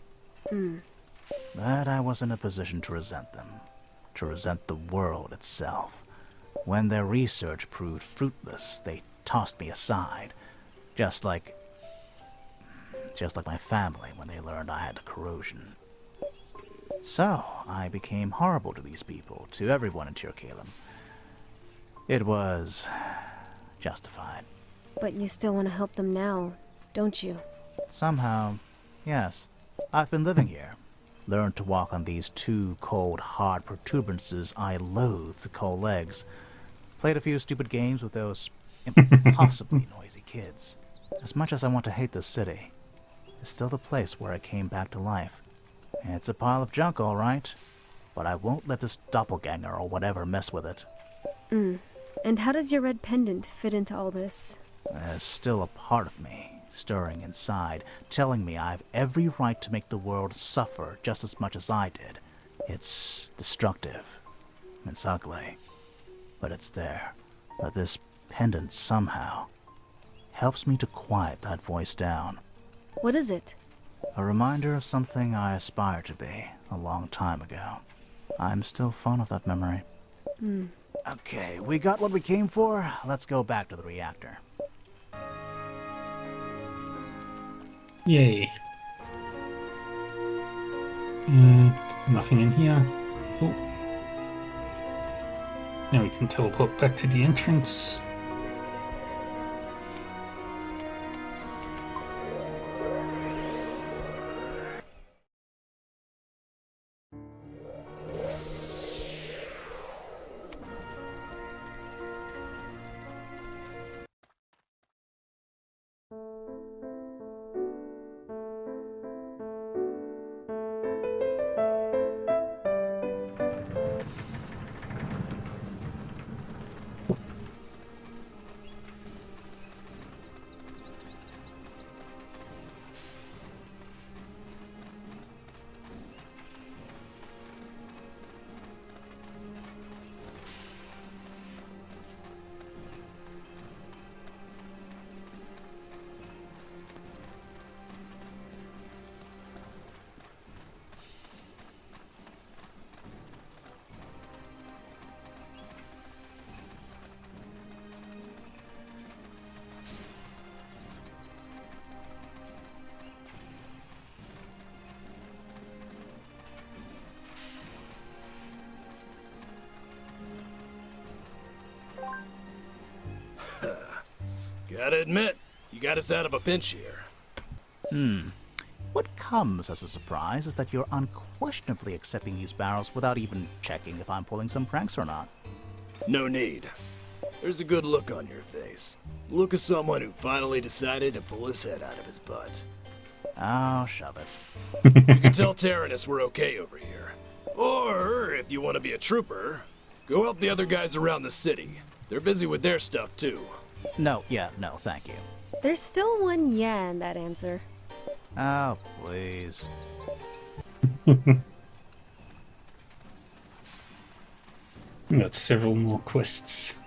But I was in a position to resent them. To resent the world itself. When their research proved fruitless, they tossed me aside. Just like my family when they learned I had the corrosion. So, I became horrible to these people, to everyone in Tir Calem. It was justified. But you still want to help them now, don't you? Somehow, yes. I've been living here. Learned to walk on these two cold, hard protuberances I loathe to call legs. Played a few stupid games with those impossibly noisy kids. As much as I want to hate this city, it's still the place where I came back to life. It's a pile of junk, all right, but I won't let this doppelganger or whatever mess with it. And how does your red pendant fit into all this? There's still a part of me, stirring inside, telling me I've every right to make the world suffer just as much as I did. It's destructive. It's ugly. But it's there. But this pendant somehow helps me to quiet that voice down. What is it? A reminder of something I aspired to be a long time ago. I'm still fond of that memory. Okay, we got what we came for. Let's go back to the reactor. Yay. Nothing in here. Oh. Now we can teleport back to the entrance. Gotta admit, you got us out of a pinch here. What comes as a surprise is that you're unquestionably accepting these barrels without even checking if I'm pulling some pranks or not. No need. There's a good look on your face. Look of someone who finally decided to pull his head out of his butt. Oh, shove it. You can tell Tyrannus we're okay over here. Or, if you want to be a trooper, go help the other guys around the city. They're busy with their stuff, too. No, thank you. There's still one yeah in that answer. Oh, please. Got several more quests.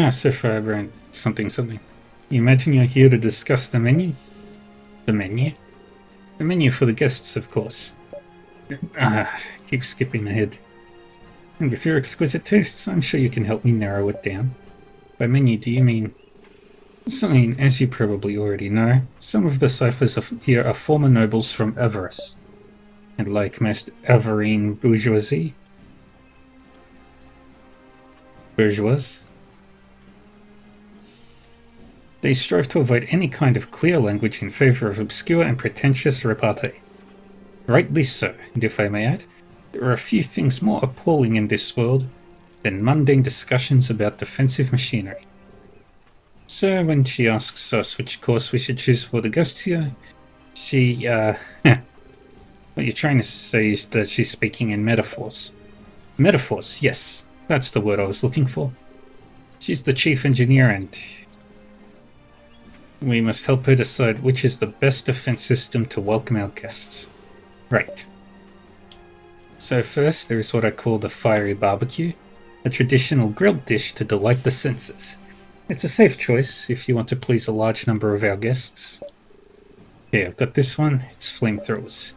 So Firebrand, something. You imagine you're here to discuss the menu? The menu? The menu for the guests, of course. Keep skipping ahead. And with your exquisite tastes, I'm sure you can help me narrow it down. By menu, do you mean... Something, as you probably already know, some of the ciphers here are former nobles from Everus. And like most Averine bourgeois, they strive to avoid any kind of clear language in favor of obscure and pretentious repartee. Rightly so, and if I may add, there are a few things more appalling in this world than mundane discussions about defensive machinery. So when she asks us which course we should choose for the guests here, she, what you're trying to say is that she's speaking in metaphors. Metaphors, yes, that's the word I was looking for. She's the chief engineer and we must help her decide which is the best defense system to welcome our guests. Right. So first, there is what I call the fiery barbecue, a traditional grilled dish to delight the senses. It's a safe choice if you want to please a large number of our guests. Okay, I've got this one, it's flamethrowers.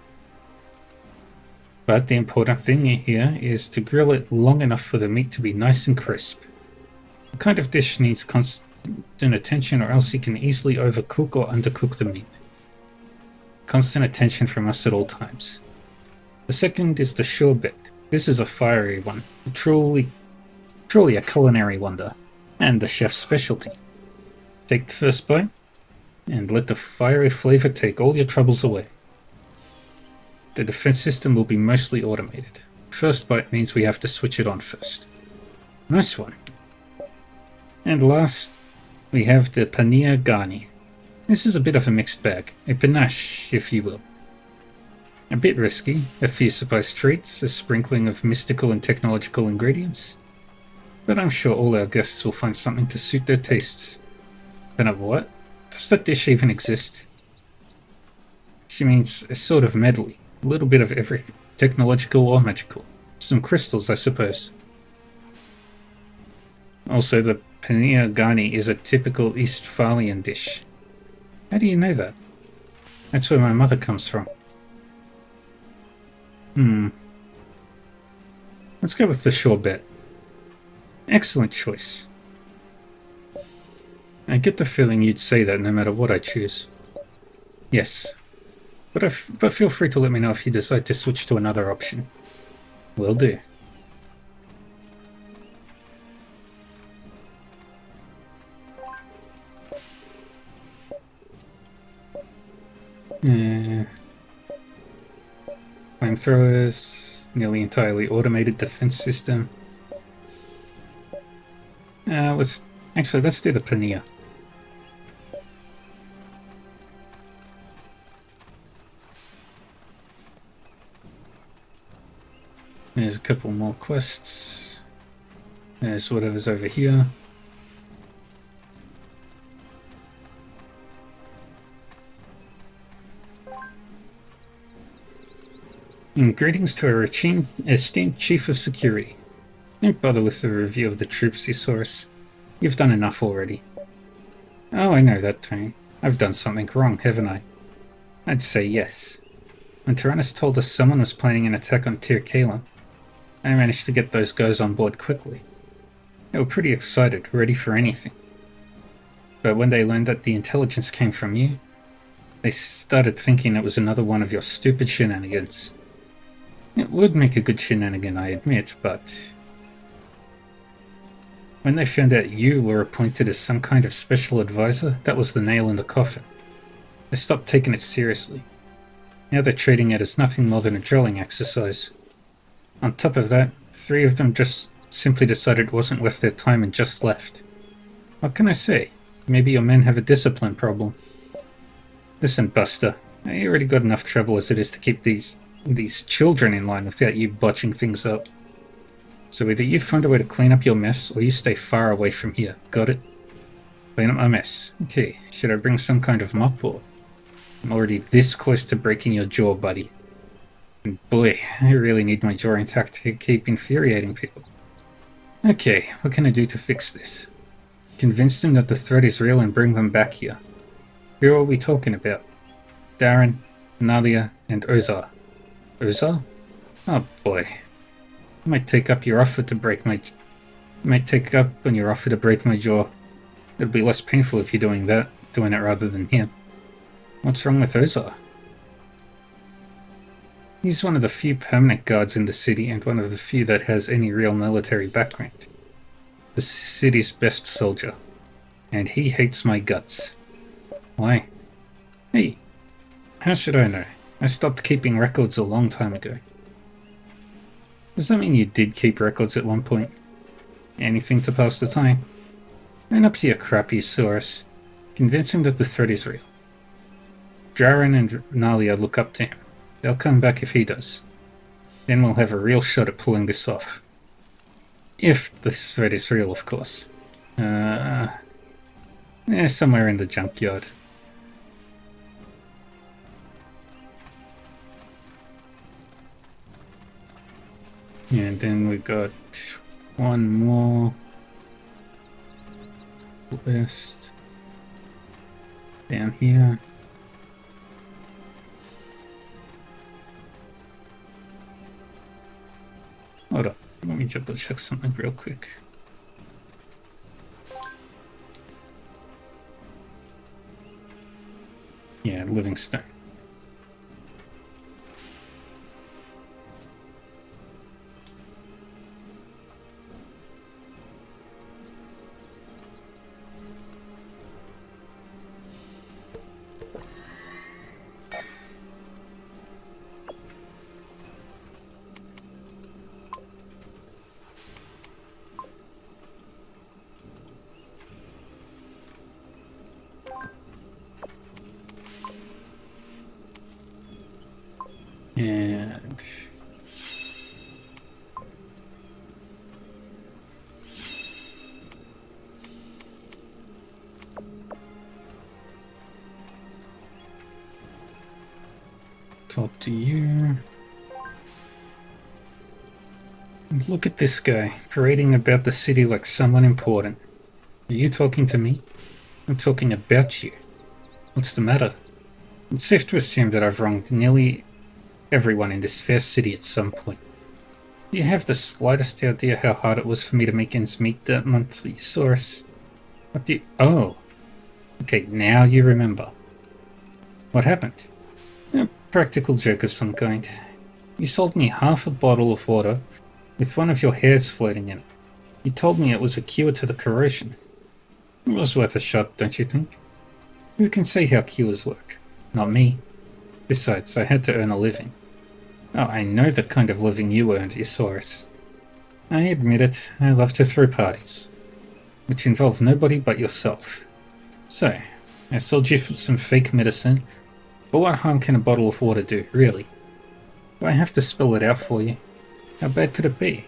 But the important thing here is to grill it long enough for the meat to be nice and crisp. The kind of dish needs constant attention or else you can easily overcook or undercook the meat. Constant attention from us at all times. The second is the sherbet. This is a fiery one, truly a culinary wonder, and the chef's specialty. Take the first bite, and let the fiery flavor take all your troubles away. The defense system will be mostly automated. First bite means we have to switch it on first. Nice one. And last, we have the paneer ghani. This is a bit of a mixed bag, a panache, if you will. A bit risky, a few spice treats, a sprinkling of mystical and technological ingredients. But I'm sure all our guests will find something to suit their tastes. Then of what? Does that dish even exist? She means a sort of medley, a little bit of everything, technological or magical. Some crystals, I suppose. Also, the paneer ghani is a typical Eastphalian dish. How do you know that? That's where my mother comes from. Let's go with the sherbet. Excellent choice. I get the feeling you'd say that no matter what I choose. Yes. But feel free to let me know if you decide to switch to another option. Will do. Flamethrowers, nearly entirely automated defense system. Let's do the paneer. There's a couple more quests. There's whatever's over here. And greetings to our esteemed Chief of Security. Don't bother with the review of the troops, Thesaurus. You've done enough already. Oh, I know that tone. I've done something wrong, haven't I? I'd say yes. When Tyrannus told us someone was planning an attack on Tir Kalon, I managed to get those guys on board quickly. They were pretty excited, ready for anything. But when they learned that the intelligence came from you, They started thinking it was another one of your stupid shenanigans. It would make a good shenanigan, I admit, but when they found out you were appointed as some kind of special advisor, that was the nail in the coffin. They stopped taking it seriously. Now they're treating it as nothing more than a drilling exercise. On top of that, 3 of them just simply decided it wasn't worth their time and just left. What can I say? Maybe your men have a discipline problem. Listen, Buster, I already got enough trouble as it is to keep these children in line without you botching things up. So either you find a way to clean up your mess, or you stay far away from here. Got it? Clean up my mess. Okay, should I bring some kind of mop or? I'm already this close to breaking your jaw, buddy. And boy, I really need my jaw intact to keep infuriating people. Okay, what can I do to fix this? Convince them that the threat is real and bring them back here. Who are we talking about? Darren, Nalia, and Ozar. Ozar? Oh boy. I might take up on your offer to break my jaw. It'll be less painful if you're doing it rather than him. What's wrong with Ozar? He's one of the few permanent guards in the city and one of the few that has any real military background. The city's best soldier. And he hates my guts. Why? Hey, how should I know? I stopped keeping records a long time ago. Does that mean you did keep records at one point? Anything to pass the time? Own up to your crap, Eusaurus. Convince him that the threat is real. Darren and Nalia look up to him. They'll come back if he does. Then we'll have a real shot at pulling this off. If this threat is real, of course. Somewhere in the junkyard. And then we got one more list down here. Hold up, let me double check something real quick. Yeah, Livingstone. And talk to you. And look at this guy, parading about the city like someone important. Are you talking to me? I'm talking about you. What's the matter? It's safe to assume that I've wronged nearly everyone in this fair city at some point. Do you have the slightest idea how hard it was for me to make ends meet that month, Eusaurus? What do you... Oh. Okay, now you remember. What happened? A practical joke of some kind. You sold me half a bottle of water with one of your hairs floating in it. You told me it was a cure to the corrosion. It was worth a shot, don't you think? Who can say how cures work? Not me. Besides, I had to earn a living. Oh, I know the kind of living you earned, Eusaurus. I admit it, I love to throw parties, which involve nobody but yourself. So, I sold you some fake medicine, but what harm can a bottle of water do, really? Do I have to spell it out for you? How bad could it be?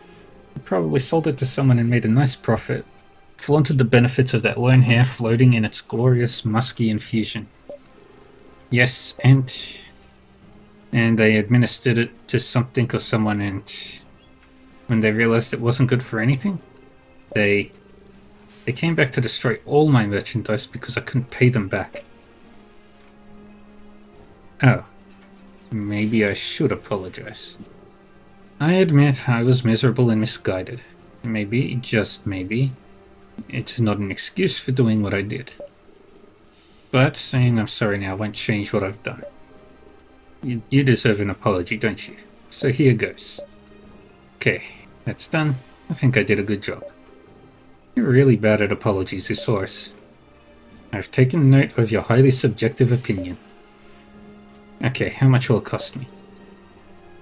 I probably sold it to someone and made a nice profit, flaunted the benefits of that lone hair floating in its glorious, musky infusion. Yes, and they administered it to something or someone, and when they realized it wasn't good for anything, they came back to destroy all my merchandise because I couldn't pay them back. Oh, maybe I should apologize. I admit I was miserable and misguided. Maybe, just maybe, it's not an excuse for doing what I did. But saying I'm sorry now won't change what I've done. You deserve an apology, don't you? So here goes. Okay, that's done. I think I did a good job. You're really bad at apologies, Isaurus. I've taken note of your highly subjective opinion. Okay, how much will it cost me?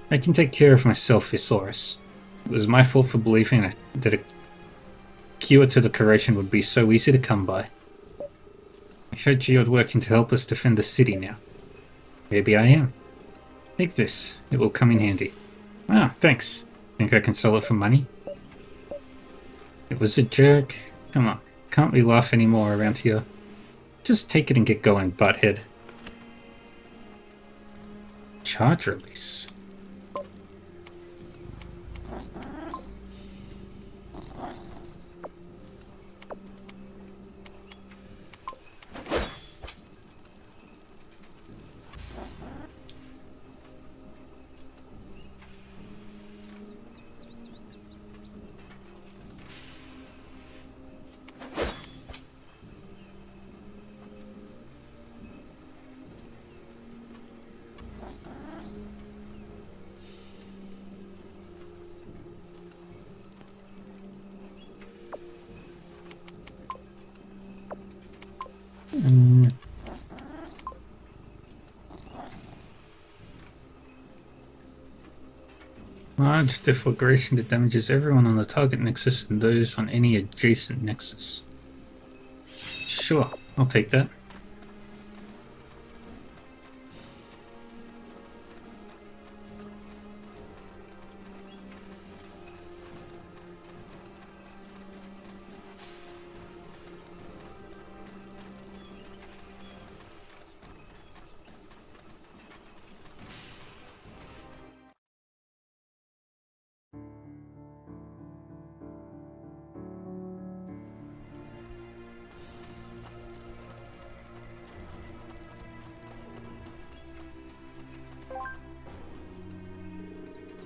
I can take care of myself, Isaurus. It was my fault for believing that a cure to the corrosion would be so easy to come by. I heard you're working to help us defend the city now. Maybe I am. Take this. It will come in handy. Ah, thanks. Think I can sell it for money? It was a joke. Come on. Can't we laugh anymore around here? Just take it and get going, butthead. Charge release. Large deflagration that damages everyone on the target nexus and those on any adjacent nexus. Sure, I'll take that.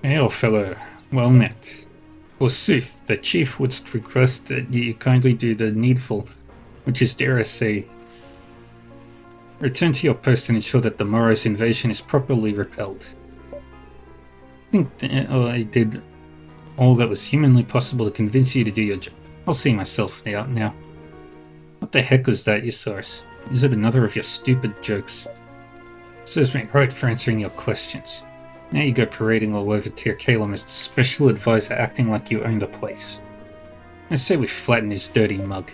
Hail, fellow. Well met. Forsooth, the chief would request that you kindly do the needful, which is, dare I say, return to your post and ensure that the morrow's invasion is properly repelled. I think I did all that was humanly possible to convince you to do your job. I'll see myself out now. What the heck was that, Isaurus? Is it another of your stupid jokes? Serves me right for answering your questions. Now you go parading all over Tir Kalem as the special advisor acting like you own the place. I say we flatten his dirty mug.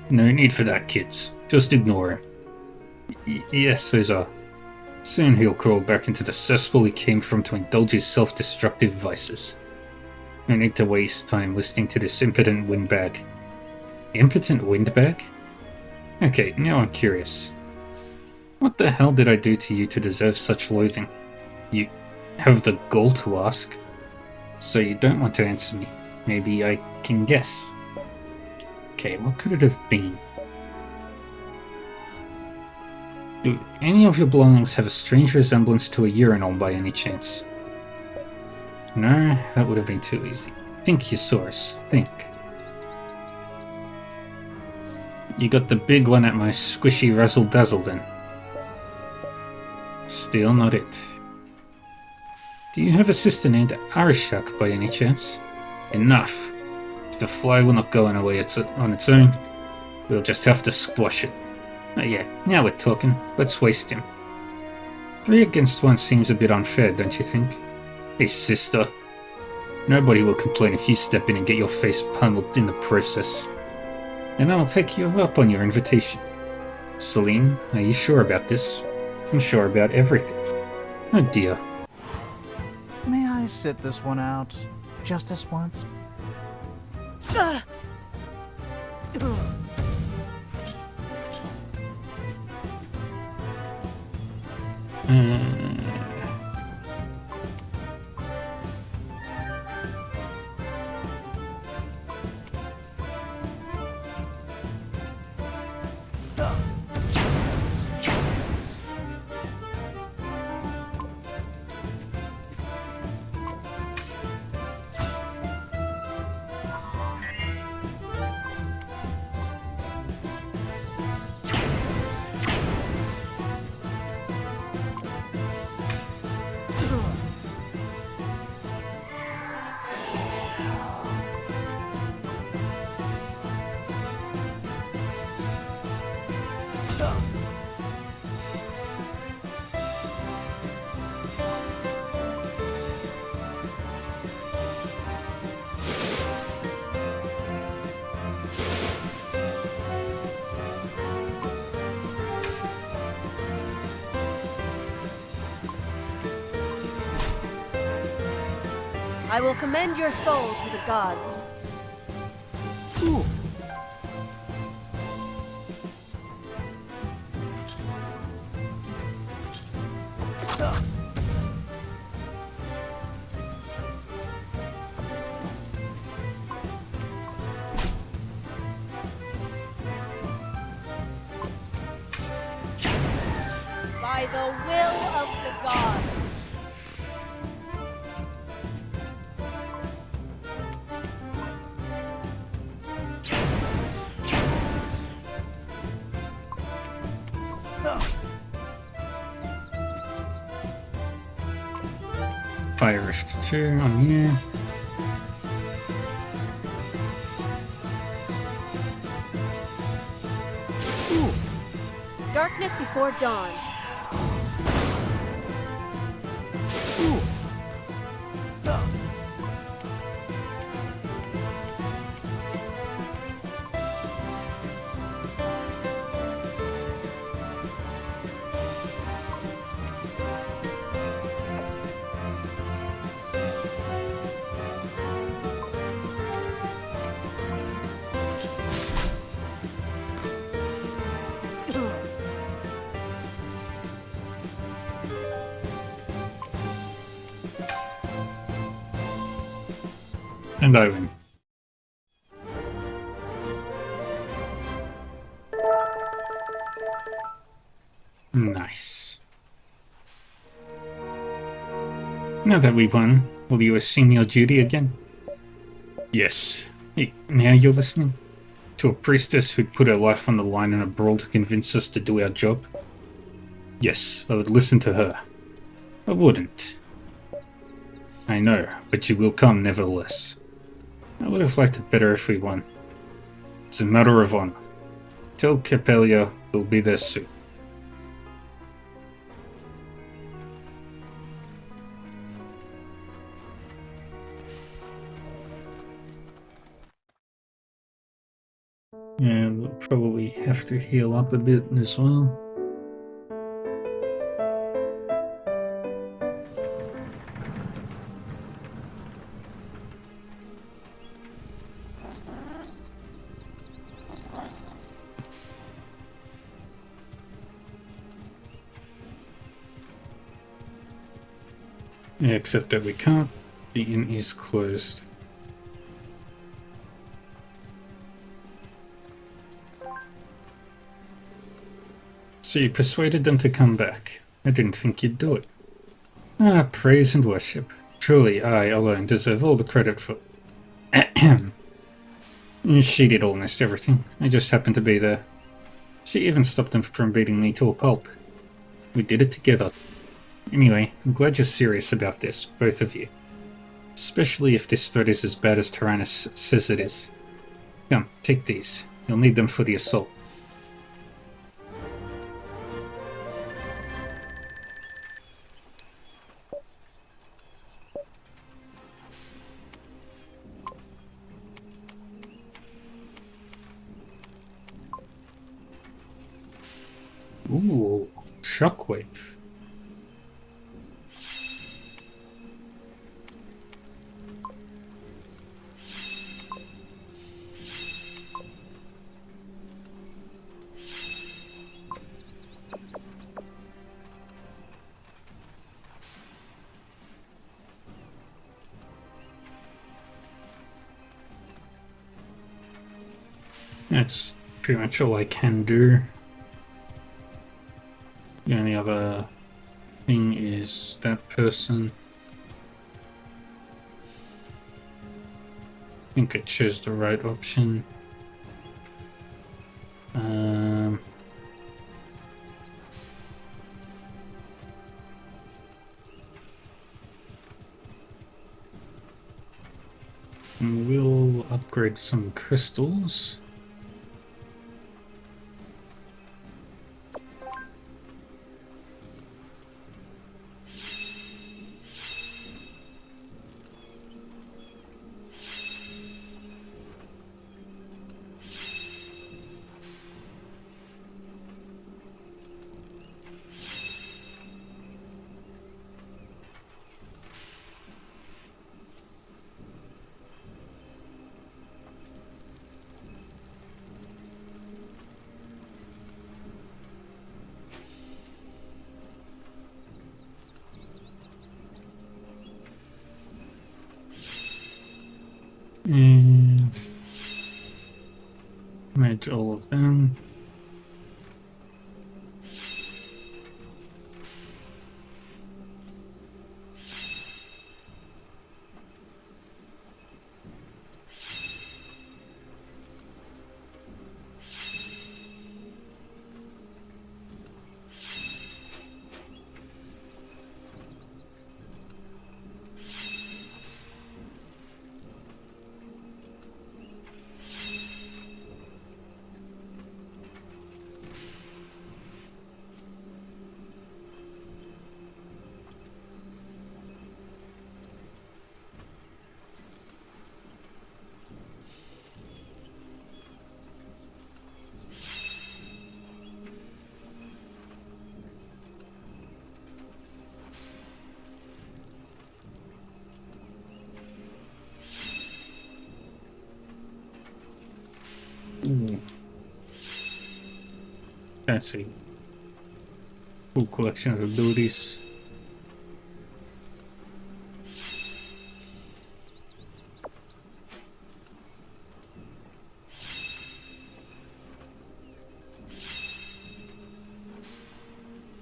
No need for that, kids. Just ignore him. Yes, Ozar. Soon he'll crawl back into the cesspool he came from to indulge his self-destructive vices. No need to waste time listening to this impotent windbag. Impotent windbag? Okay, now I'm curious. What the hell did I do to you to deserve such loathing? You have the gall to ask? So you don't want to answer me. Maybe I can guess. Okay, what could it have been? Do any of your belongings have a strange resemblance to a urinal by any chance? No, that would have been too easy. Think, Isaurus, think. You got the big one at my squishy razzle-dazzle then. Still not it. Do you have a sister named Arishak by any chance? Enough. If the fly will not go away on its own, we'll just have to squash it. Yeah, now we're talking. Let's waste him. 3 against 1 seems a bit unfair, don't you think? Hey, sister. Nobody will complain if you step in and get your face pummeled in the process. And I'll take you up on your invitation. Selene, are you sure about this? I'm sure about everything. Oh dear. May I sit this one out? Just this once? I will commend your soul to the gods. By the will of the gods. Fire Rift 2 on you. Darkness before dawn. And I win. Nice. Now that we won, will you assume your duty again? Yes. Hey, now you're listening? To a priestess who'd put her life on the line in a brawl to convince us to do our job? Yes, I would listen to her. I wouldn't. I know, but you will come nevertheless. I would have liked it better if we won. It's a matter of honor. Tell Capelia we'll be there soon. Yeah, we'll probably have to heal up a bit as well. Yeah, except that we can't. The inn is closed. So you persuaded them to come back. I didn't think you'd do it. Ah, praise and worship. Truly, I alone deserve all the credit for... She did almost everything. I just happened to be there. She even stopped them from beating me to a pulp. We did it together. Anyway, I'm glad you're serious about this, both of you. Especially if this threat is as bad as Tyrannus says it is. Come, take these. You'll need them for the assault. Ooh, shockwave. That's pretty much all I can do. The only other thing is that person. I think I chose the right option. And we'll upgrade some crystals. And merge all of them. Ooh. That's a full collection of abilities.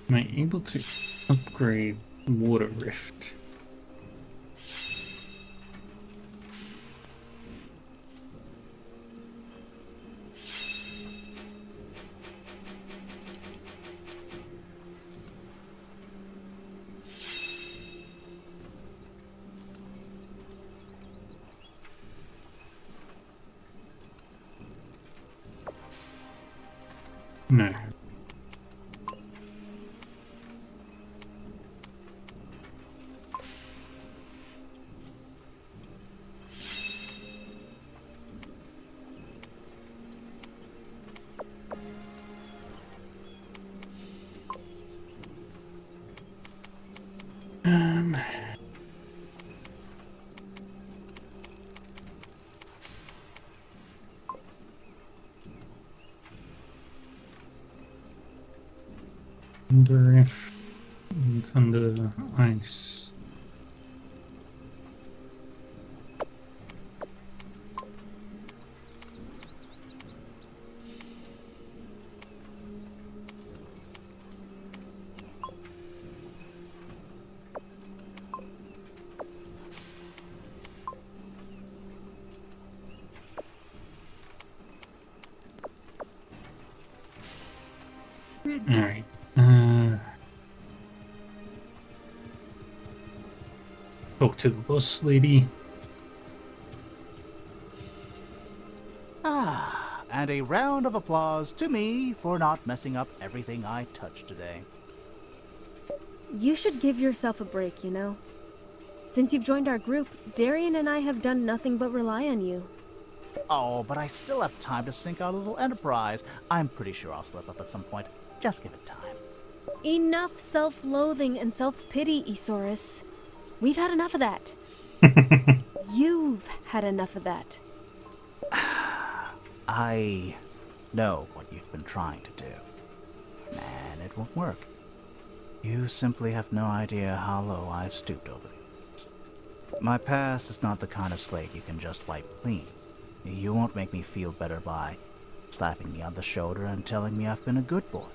Am I able to upgrade Water Rift? No. Wonder if it's under ice. Alright. Talk to the boss lady. And a round of applause to me for not messing up everything I touched today. You should give yourself a break, you know? Since you've joined our group, Darian and I have done nothing but rely on you. Oh, but I still have time to sink our little enterprise. I'm pretty sure I'll slip up at some point. Just give it time. Enough self-loathing and self-pity, Isaurus. We've had enough of that. You've had enough of that. I know what you've been trying to do. And it won't work. You simply have no idea how low I've stooped over the years. My past is not the kind of slate you can just wipe clean. You won't make me feel better by slapping me on the shoulder and telling me I've been a good boy.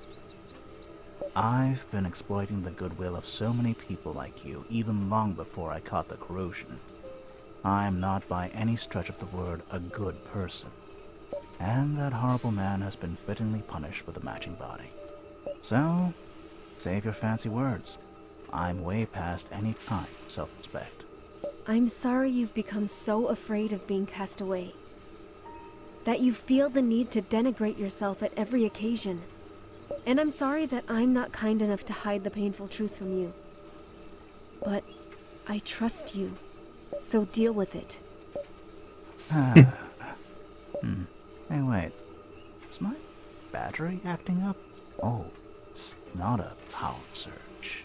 I've been exploiting the goodwill of so many people like you, even long before I caught the corrosion. I'm not by any stretch of the word a good person. And that horrible man has been fittingly punished with a matching body. So, save your fancy words. I'm way past any kind of self-respect. I'm sorry you've become so afraid of being cast away. That you feel the need to denigrate yourself at every occasion. And I'm sorry that I'm not kind enough to hide the painful truth from you. But I trust you, so deal with it. Hey, wait. Is my battery acting up? Oh, it's not a power surge.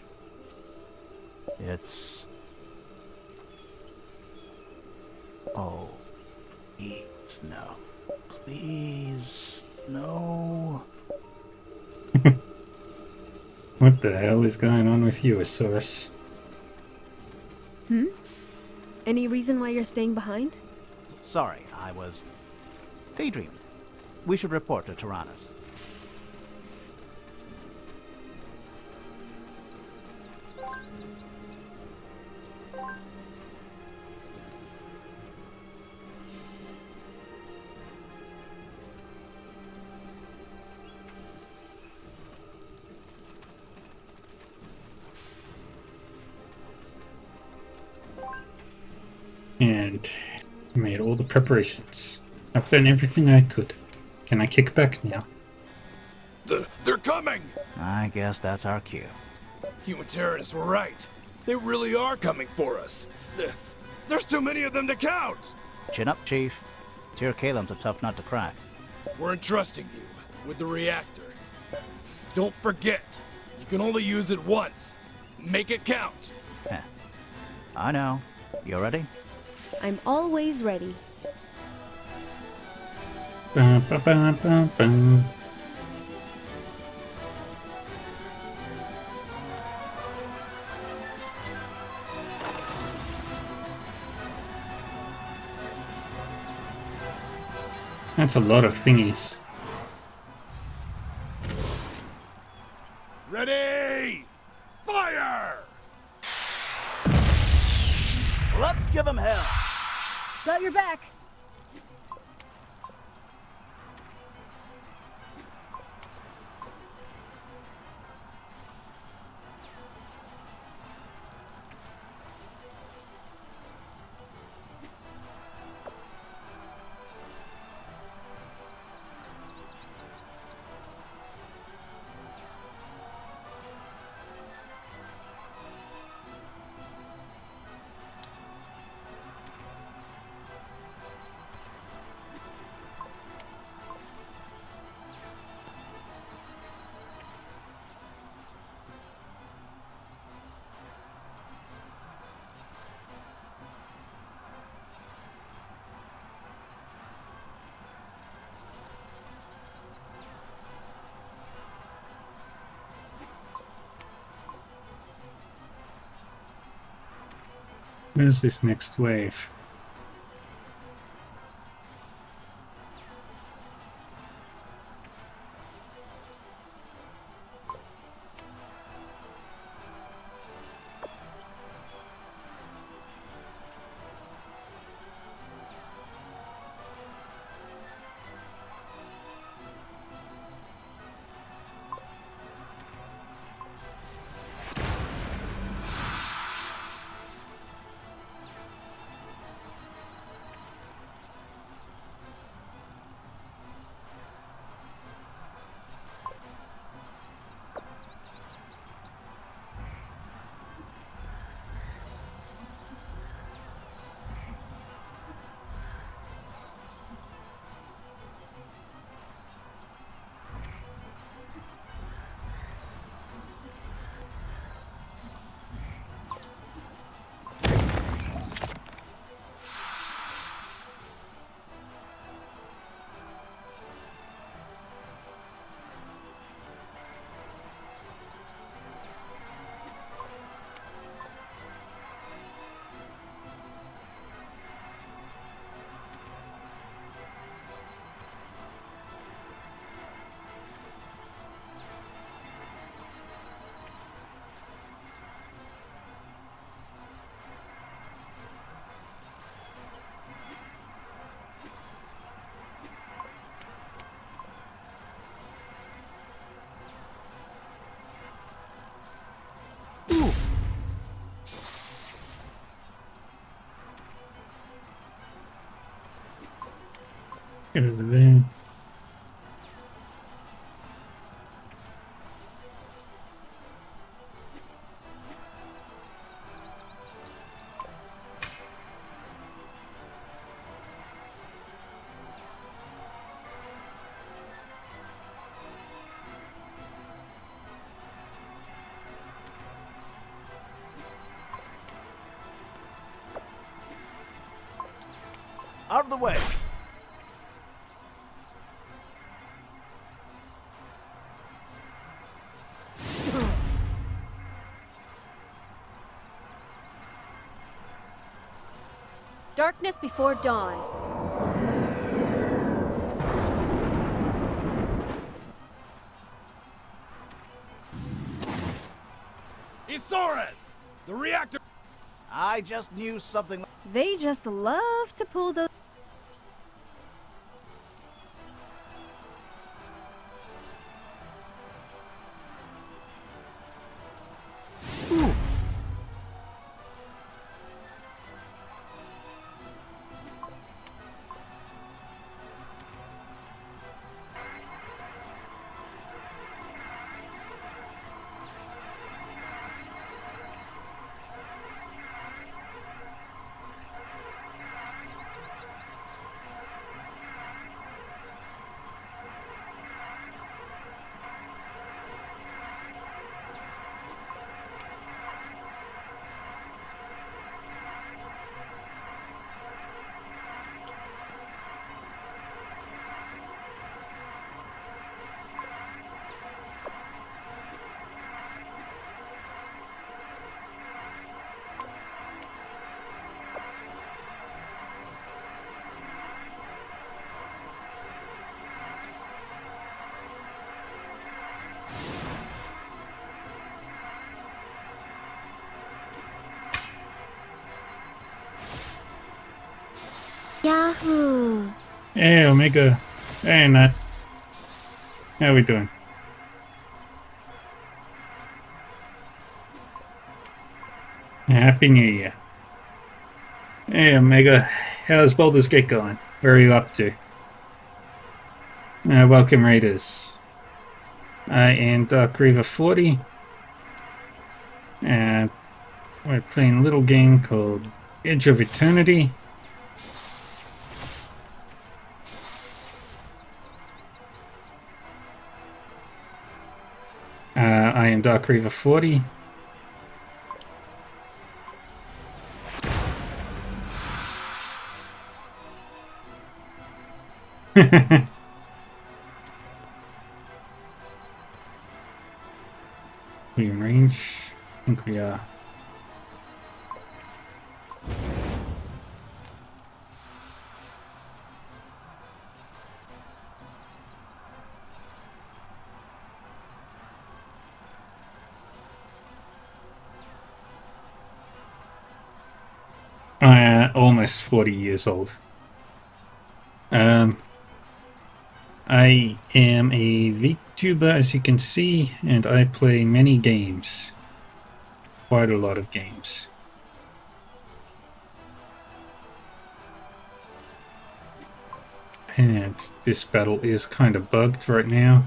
It's... Oh, please, no. Please, no. What the hell is going on with you, Isaurus? Any reason why you're staying behind? Sorry, I was daydreaming. We should report to Tyrannus. And made all the preparations. I've done everything I could. Can I kick back now? They're coming! I guess that's our cue. You and Tyrannus were right. They really are coming for us. There's too many of them to count! Chin up, Chief. Tyr Kalem's a tough nut to crack. We're entrusting you with the reactor. Don't forget, you can only use it once. Make it count. Heh. I know. You ready? I'm always ready. Bum, bum, bum, bum, bum. That's a lot of thingies. Ready! Fire! Let's give him hell! Got your back. Where's this next wave? Get over there. Out of the way! Darkness before dawn. Allosaurus! The reactor. I just knew something. They just love to pull those. Yahoo! Hey, Omega. Hey, Nat. How we doing? Happy New Year. Hey, Omega. How's Baldur's Gate going? Where are you up to? Welcome, Raiders. I am Dark Reaver 40. And we're playing a little game called Edge of Eternity. I am Dark Reaver 40. We in range? I think we are. I am almost 40 years old. I am a VTuber, as you can see, and I play many games. Quite a lot of games. And this battle is kind of bugged right now.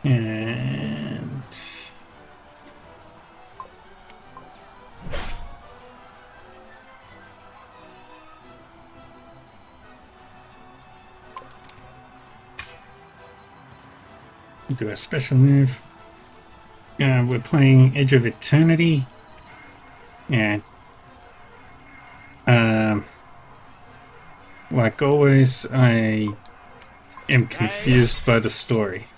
And do a special move. We're playing Edge of Eternity, and like always, I am confused by the story.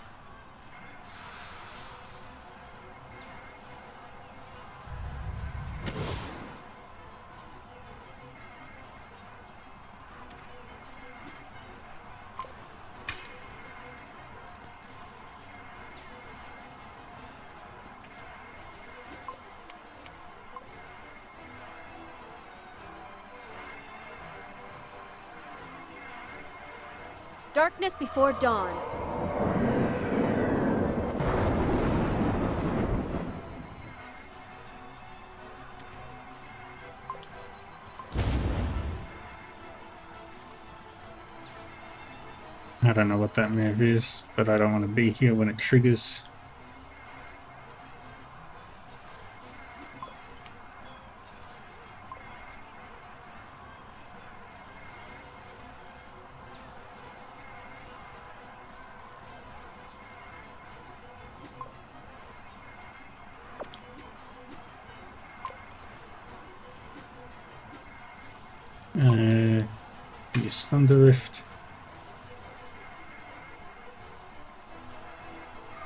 Darkness before dawn. I don't know what that move is, but I don't want to be here when it triggers. Use Thunder Rift.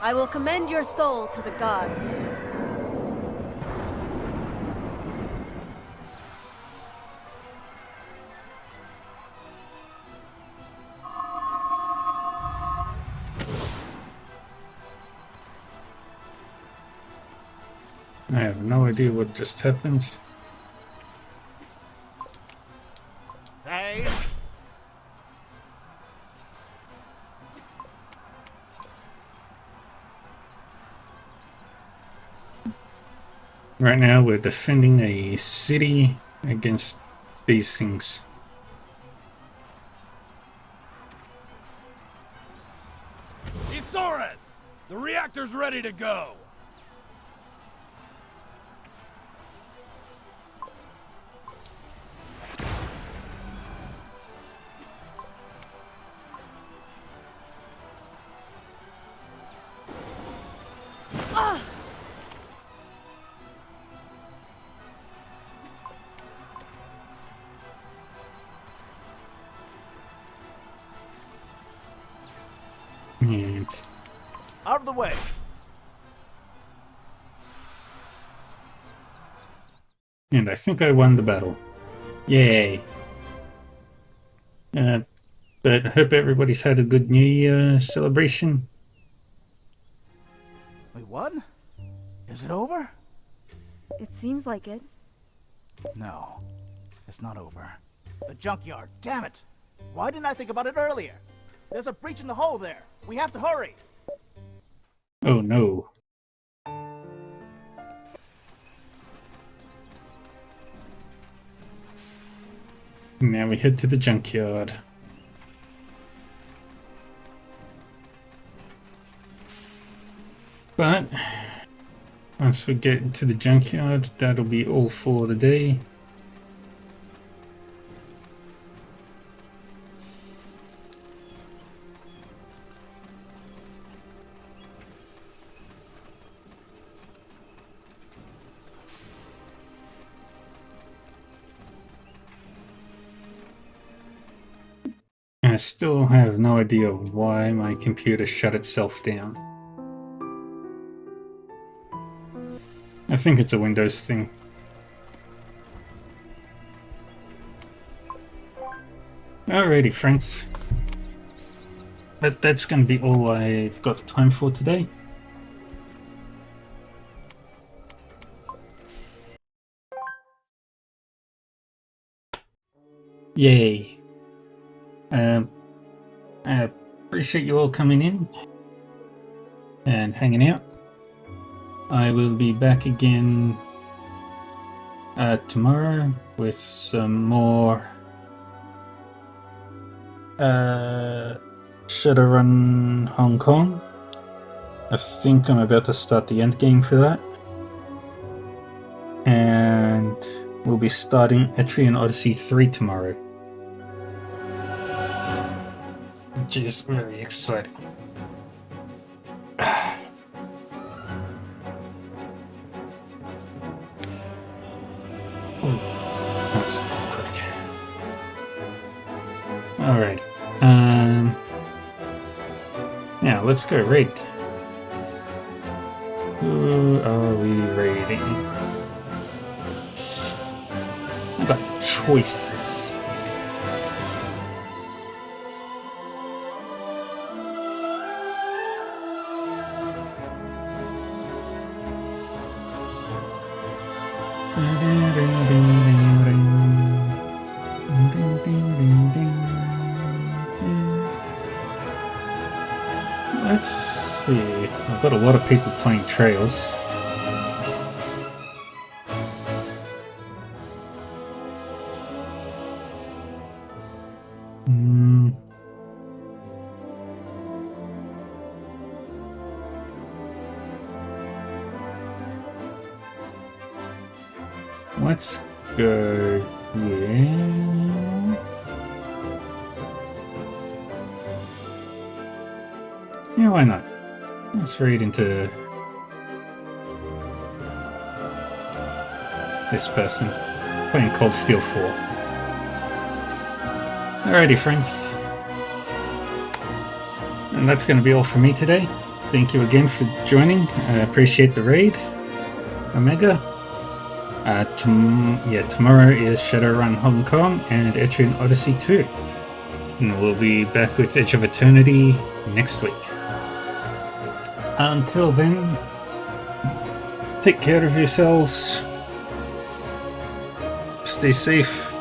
I will commend your soul to the gods. I have no idea what just happened. Hey! Right now we're defending a city against these things. Isaurus! The reactor's ready to go! And Out of the way. I think I won the battle. Yay. But I hope everybody's had a good New Year celebration. We won? Is it over? It seems like it. No, it's not over. The junkyard, damn it! Why didn't I think about it earlier? There's a breach in the hull there. We have to hurry. Oh no. Now we head to the junkyard. But once we get to the junkyard, that'll be all for the day. I still have no idea why my computer shut itself down. I think it's a Windows thing. Alrighty, friends. But that's going to be all I've got time for today. Yay. I appreciate you all coming in and hanging out. I will be back again tomorrow with some more Shadowrun Hong Kong. I think I'm about to start the end game for that. And we'll be starting Etrian Odyssey 3 tomorrow. Which is very exciting. That was quick. Alright. Now let's go raid. Who are we raiding? I've got choices. Let's see. I've got a lot of people playing Trails. let's go with... Yeah, why not? Let's read into this person playing Cold Steel 4. Alrighty, friends. And that's going to be all for me today. Thank you again for joining. I appreciate the raid, Omega. Tomorrow is Shadowrun Hong Kong and Etrian Odyssey 2. And we'll be back with Edge of Eternity next week. Until then, take care of yourselves. Stay safe,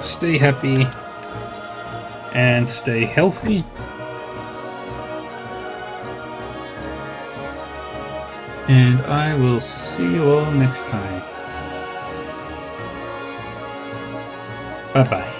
stay happy, and stay healthy. And I will see you all next time. Bye-bye.